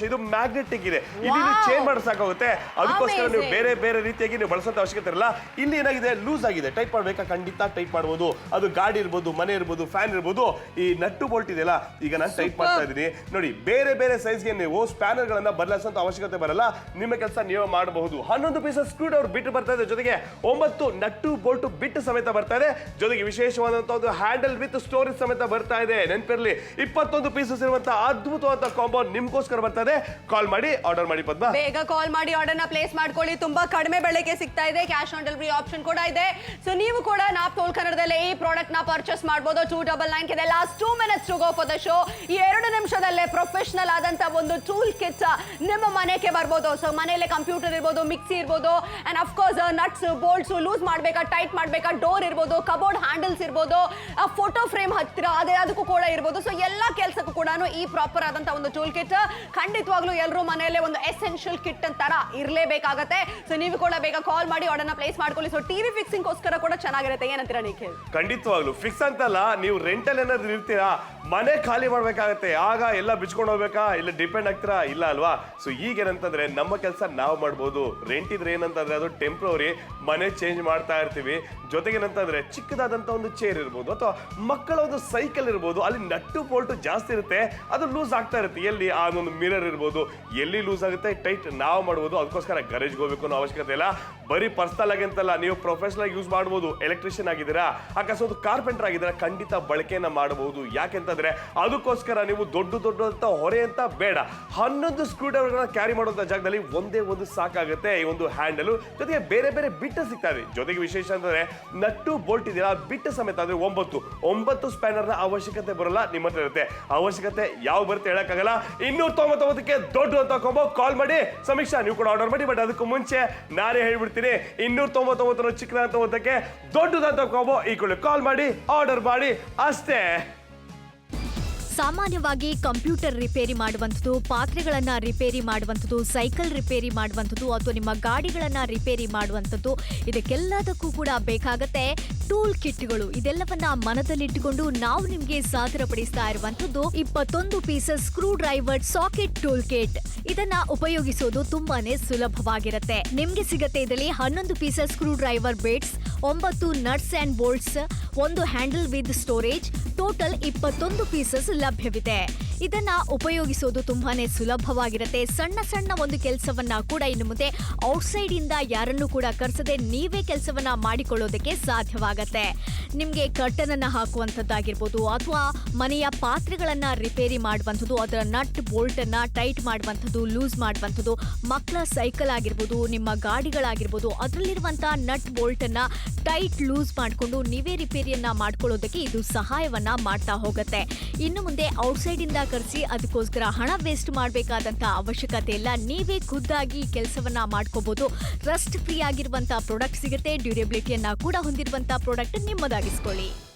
ಇದು ಮ್ಯಾಗ್ನೆಟಿಕ್ ಇದೆ. ಇಲ್ಲಿ ಚೇಂಜ್ ಮಾಡಿ ಸಾಕಾಗುತ್ತೆ. ಅದಕ್ಕೋಸ್ಕರ ನೀವು ಬೇರೆ ಬೇರೆ ರೀತಿಯಾಗಿ ನೀವು ಬಳಸುವಂತ ಅವಶ್ಯಕತೆ ಇರಲ್ಲ. ಇಲ್ಲಿ ಏನಾಗಿದೆ, ಲೂಸ್ ಆಗಿದೆ, ಟೈಟ್ ಮಾಡ್ಬೇಕಾ ಖಂಡಿತ ಟೈಟ್ ಮಾಡಬಹುದು. ಅದು ಗಾಡಿ ಇರ್ಬೋದು, ಮನೆ ಇರ್ಬೋದು, ಫ್ಯಾನ್ ಇರ್ಬೋದು. ಈ ನಟ್ಟು ಬೋಲ್ಟ್ ಇದೆಯಲ್ಲ, ಈಗ ನಾನು ಟೈಟ್ ಮಾಡ್ತಾ ಇದ್ದೀನಿ ನೋಡಿ. ಬೇರೆ ಬೇರೆ ಸೈಜ್ಗೆ ನೀವು ಸ್ಪ್ಯಾನರ್ ಗಳನ್ನ ಬದಲಾಯಿಸುವಂತ ಅವಶ್ಯಕತೆ ಬರಲ್ಲ. ನಿಮ್ಮ ಕೆಲಸ ನೀವು ಮಾಡಬಹುದು. 11 ಪೀಸಸ್ ಸ್ಕ್ರೂ ಡ್ರೈವರ್ ಬಿಟ್ಟು ಬರ್ತಾ ಇದೆ, ಜೊತೆಗೆ 9 ನಟ್ಟು ಬೋಲ್ಟ್ ಬಿಟ್ಟು ಸಮೇತ ಬರ್ತಾ ಇದೆ. ಜೊತೆಗೆ ವಿಶೇಷವಾದಂತಹ ಒಂದು ಹ್ಯಾಂಡಲ್ ವಿತ್ ಸ್ಟೋರೇಜ್ ಸಮೇತ ಬರ್ತಾ ಇದೆ. ನೆನಪಿರಲಿ, 21 ಪೀಸಸ್ ಇರುವಂತಹ ಅದ್ಭುತವಾದ ಕಾಂಬೋ ನಿಮ್ಗೋಸ್ಕರ ಬರ್ತಾ ಇದೆ. ಕಾಲ್ ಮಾಡಿ ಆರ್ಡರ್ ಮಾಡಿ ಪದ್ಮ. ಬೇಗ ಕಾಲ್ ಮಾಡಿ ಆರ್ಡರ್ನ ಪ್ಲೇಸ್ ಮಾಡ್ಕೊಳ್ಳಿ. ತುಂಬಾ ಕಡಿಮೆ ಬೆಲೆಗೆ ಸಿಗ್ತಾ ಇದೆ. ಕ್ಯಾಶ್ ಆನ್ ಡೆಲಿವರಿ ಆಪ್ಷನ್ ಕೂಡ ಇದೆ. ಸೊ ನೀವು ಕೂಡ ನಾಪ್ ತೋಲ್ ಕನ್ನಡದಲ್ಲಿ ಈ ಪ್ರಾಡಕ್ಟ್ ನ ಪರ್ಚೇಸ್ ಮಾಡಬಹುದು. 299 ಇದೆ. Last 2 minutes to go for the show. ಈ 2 ನಿಮಿಷದಲ್ಲೇ ಪ್ರೊಫೆಷನಲ್ ಆದಂತ ಒಂದು ಟೂಲ್ ಕಿಟ್ ನಿಮ್ಮ ಮನೆಗೆ ಬರ್ಬೋದು. ಸೊ ಮನೆಯಲ್ಲೇ ಕಂಪ್ಯೂಟರ್ ಇರ್ಬೋದು, ಮಿಕ್ಸಿ ಇರ್ಬೋದು, and of course nuts bolts loose ಮಾಡ್ಬೇಕಾ, ಟೈಟ್ ಮಾಡ್ಬೇಕಾ, ಡೋರ್ ಇರ್ಬೋದು, ಕಬೋರ್ಡ್ ಹ್ಯಾಂಡಲ್ಸ್ ಇರ್ಬೋದು, ಫೋಟೋ ಫ್ರೇಮ್ ಹತ್ತಿರ ಅದಕ್ಕೂ ಕೂಡ ಇರ್ಬೋದು. ಸೊ ಎಲ್ಲ ಕೆಲಸಕ್ಕೂ ಕೂಡ ಈ ಪ್ರಾಪರ್ ಆದಂತ ಒಂದು ಟೂಲ್ ಕಿಟ್ ಖಂಡಿತವಾಗ್ಲೂ ಎಲ್ಲರೂ ಮನೆಯಲ್ಲೇ ಒಂದು ಎಸೆನ್ಷಿಯಲ್ ಕಿಟ್ ಅಂತಾರ ಇರಲೇಬೇಕಾಗತ್ತೆ. ಸೊ ನೀವು ಕೂಡ ಬೇಗ ಕಾಲ್ ಮಾಡಿ ಆರ್ಡರ್ನ ಪ್ಲೇಸ್ ಮಾಡ್ಕೊಳ್ಳಿ. ಸೊ ಟಿವಿ ಫಿಕ್ಸಿಂಗ್ ಗೋಸ್ಕರ ಕೂಡ ಚೆನ್ನಾಗಿರುತ್ತೆ. ಏನಂತೀರಾ ನಿಖಿಲ್? ಖಂಡಿತವಾಗ್ಲು ಫಿಕ್ಸ್ ಅಂತಲ್ಲ, ನೀವು ರೆಂಟಲ್ ಏನಾದ್ರು ಇರ್ತೀರಾ, ಮನೆ ಖಾಲಿ ಮಾಡ್ಬೇಕಾಗತ್ತೆ, ಆಗ ಎಲ್ಲ ಬಿಚ್ಕೊಂಡು ಹೋಗ್ಬೇಕಾ, ಇಲ್ಲ ಡಿಪೆಂಡ್ ಆಗ್ತೀರಾ, ಇಲ್ಲ ಅಲ್ವಾ? ಸೊ ಈಗ ಏನಂತಂದ್ರೆ ನಮ್ಮ ಕೆಲಸ ನಾವು ಮಾಡ್ಬೋದು. ರೆಂಟ್ ಇದ್ರೆ ಏನಂತಂದ್ರೆ ಅದು ಟೆಂಪ್ರವರಿ, ಮನೆ ಚೇಂಜ್ ಮಾಡ್ತಾ ಇರ್ತೀವಿ. ಜೊತೆಗೆ ಏನಂತಂದ್ರೆ ಚಿಕ್ಕದಾದಂತ ಒಂದು ಚೇರ್ ಇರ್ಬೋದು ಅಥವಾ ಮಕ್ಕಳ ಒಂದು ಸೈಕಲ್ ಇರ್ಬೋದು, ಅಲ್ಲಿ ನಟ್ಟು ಬೋಲ್ಟ್ ಜಾಸ್ತಿ ಇರುತ್ತೆ, ಅದು ಲೂಸ್ ಆಗ್ತಾ ಇರುತ್ತೆ. ಎಲ್ಲಿ ಆ ಒಂದು ಮಿರರ್ ಇರ್ಬೋದು, ಎಲ್ಲಿ ಲೂಸ್ ಆಗುತ್ತೆ ಟೈಟ್ ನಾವು ಮಾಡ್ಬೋದು. ಅದಕ್ಕೋಸ್ಕರ ಗರೇಜ್ಗೆ ಹೋಗ್ಬೇಕು ಅನ್ನೋ ಅವಶ್ಯಕತೆ ಇಲ್ಲ. ಬರೀ ಪರ್ಸನಲ್ ಆಗಿ ಅಂತಲ್ಲ, ನೀವು ಪ್ರೊಫೆಷನಲ್ ಆಗಿ ಯೂಸ್ ಮಾಡ್ಬೋದು. ಎಲೆಕ್ಟ್ರಿಷಿಯನ್ ಆಗಿದ್ದೀರಾ, ಅಕಸ್ಮಾತ್ ಕಾರ್ಪೆಂಟರ್ ಆಗಿದ್ದೀರಾ, ಖಂಡಿತ ಬಳಕೆಯನ್ನ ಮಾಡಬಹುದು. ಯಾಕೆಂತಂದ್ರೆ ಅದಕ್ಕೋಸ್ಕರ ನೀವು ದೊಡ್ಡ ಹೊರೆ ಅಂತ ಬೇಡ. 11 ಸ್ಕ್ರೂ ಡ್ರೈವರ್ ಕ್ಯಾರಿ ಮಾಡುವಂತ ಜಾಗದಲ್ಲಿ ಒಂದೇ ಒಂದು ಸಾಕಾಗುತ್ತೆ. ಈ ಒಂದು ಹ್ಯಾಂಡಲ್ ಜೊತೆಗೆ ಬೇರೆ ಬೇರೆ ಬಿಟ್ಟು ಸಿಗ್ತಾ ಇದೆ. ಜೊತೆಗೆ ವಿಶೇಷ ಅಂತಂದ್ರೆ ನಟ್ಟು ಬೋಲ್ಟ್ ಇದೆಯಲ್ಲ, ಬಿಟ್ಟು ಸಮೇತ ಅಂದ್ರೆ 9 ಸ್ಪ್ಯಾನರ್ ನ ಅವಶ್ಯಕತೆ ಬರಲ್ಲ. ನಿಮ್ಮ ಹತ್ರ ಇರುತ್ತೆ. ಅವಶ್ಯಕತೆ ಯಾವ ಬರುತ್ತೆ ಹೇಳಕ್ಕಾಗಲ್ಲ. 299ಕ್ಕೆ ದೊಡ್ಡ ಅಂತ ಕಾಂಬೋ. ಕಾಲ್ ಮಾಡಿ ಸಮೀಕ್ಷಾ, ನೀವು ಕೂಡ ಆರ್ಡರ್ ಮಾಡಿ. ಬಟ್ ಅದಕ್ಕೂ ಮುಂಚೆ ನಾನೇ ಹೇಳ್ಬಿಡ್ತೀನಿ, 299 ಚಿಕ್ಕದಂತ ಓದಕ್ಕೆ ದೊಡ್ಡದಂತ ಕಾಂಬೋ ಈ ಕೂಡ ಕಾಲ್ ಮಾಡಿ ಆರ್ಡರ್ ಮಾಡಿ ಅಷ್ಟೇ. ಸಾಮಾನ್ಯವಾಗಿ ಕಂಪ್ಯೂಟರ್ ರಿಪೇರಿ ಮಾಡುವಂಥದ್ದು, ಪಾತ್ರೆಗಳನ್ನ ರಿಪೇರಿ ಮಾಡುವಂಥದ್ದು, ಸೈಕಲ್ ರಿಪೇರಿ ಮಾಡುವಂಥದ್ದು ಅಥವಾ ನಿಮ್ಮ ಗಾಡಿಗಳನ್ನ ರಿಪೇರಿ ಮಾಡುವಂಥದ್ದು, ಇದಕ್ಕೆಲ್ಲದಕ್ಕೂ ಕೂಡ ಬೇಕಾಗತ್ತೆ ಟೂಲ್ ಕಿಟ್ಗಳು. ಇದೆಲ್ಲವನ್ನ ಮನದಲ್ಲಿಟ್ಟುಕೊಂಡು ನಾವು ನಿಮ್ಗೆ ಸಾದರಪಡಿಸ್ತಾ ಇರುವಂಥದ್ದು 21 pieces screw driver socket tool kit. ಇದನ್ನ ಉಪಯೋಗಿಸೋದು ತುಂಬಾನೇ ಸುಲಭವಾಗಿರುತ್ತೆ. ನಿಮ್ಗೆ ಸಿಗತ್ತೆ ಇದರಲ್ಲಿ 11 pieces screw driver Bates, 9 nuts and bolts, 1 handle with storage, total 21 pieces ಲಭ್ಯವಿದೆ. ಇದನ್ನ ಉಪಯೋಗಿಸೋದು ತುಂಬಾನೇ ಸುಲಭವಾಗಿರುತ್ತೆ. ಸಣ್ಣ ಸಣ್ಣ ಒಂದು ಕೆಲಸವನ್ನ ಕೂಡ ಇನ್ನು ಮುಂದೆ ಔಟ್ಸೈಡ್ ಇಂದ ಯಾರನ್ನೂ ಕೂಡ ಕರೆಸದೆ ನೀವೇ ಕೆಲಸವನ್ನ ಮಾಡಿಕೊಳ್ಳೋದಕ್ಕೆ ಸಾಧ್ಯವಾಗತ್ತೆ. ನಿಮ್ಗೆ ಕರ್ಟನ್ ಅನ್ನ ಹಾಕುವಂಥದ್ದಾಗಿರ್ಬೋದು ಅಥವಾ ಮನೆಯ ಪಾತ್ರೆಗಳನ್ನ ರಿಪೇರಿ ಮಾಡುವಂಥದ್ದು, ಅದರ ನಟ್ ಬೋಲ್ಟ್ ಅನ್ನ ಟೈಟ್ ಮಾಡುವಂಥದ್ದು, ಲೂಸ್ ಮಾಡುವಂಥದ್ದು, ಮಕ್ಕಳ ಸೈಕಲ್ ಆಗಿರ್ಬೋದು, ನಿಮ್ಮ ಗಾಡಿಗಳಾಗಿರ್ಬೋದು, ಅದರಲ್ಲಿರುವಂತಹ ನಟ್ ಬೋಲ್ಟ್ ಅನ್ನ ಟೈಟ್ ಲೂಸ್ ಮಾಡಿಕೊಂಡು ನೀವೇ ರಿಪೇರಿಯನ್ನ ಮಾಡ್ಕೊಳ್ಳೋದಕ್ಕೆ ಇದು ಸಹಾಯವನ್ನ ಮಾಡ್ತಾ ಹೋಗುತ್ತೆ. ಇನ್ನು ಮುಂದೆ ಔಟ್ಸೈಡ್ ಇಂದ ಕರೆಸಿ ಅದಕ್ಕೋಸ್ಕರ ಹಣ ವೇಸ್ಟ್ ಮಾಡಬೇಕಾದಂತ ಅವಶ್ಯಕತೆ ಇಲ್ಲ. ನೀವೇ ಖುದ್ದಾಗಿ ಕೆಲಸವನ್ನ ಮಾಡ್ಕೋಬಹುದು. ರಸ್ಟ್ ಫ್ರೀ ಆಗಿರುವಂತಹ ಪ್ರಾಡಕ್ಟ್ ಸಿಗುತ್ತೆ. ಡ್ಯೂರೇಬಿಲಿಟಿಯನ್ನ ಕೂಡ ಹೊಂದಿರುವಂತಹ ಪ್ರಾಡಕ್ಟ್ ನಿಮ್ಮದಾಗಿಸ್ಕೊಳ್ಳಿ.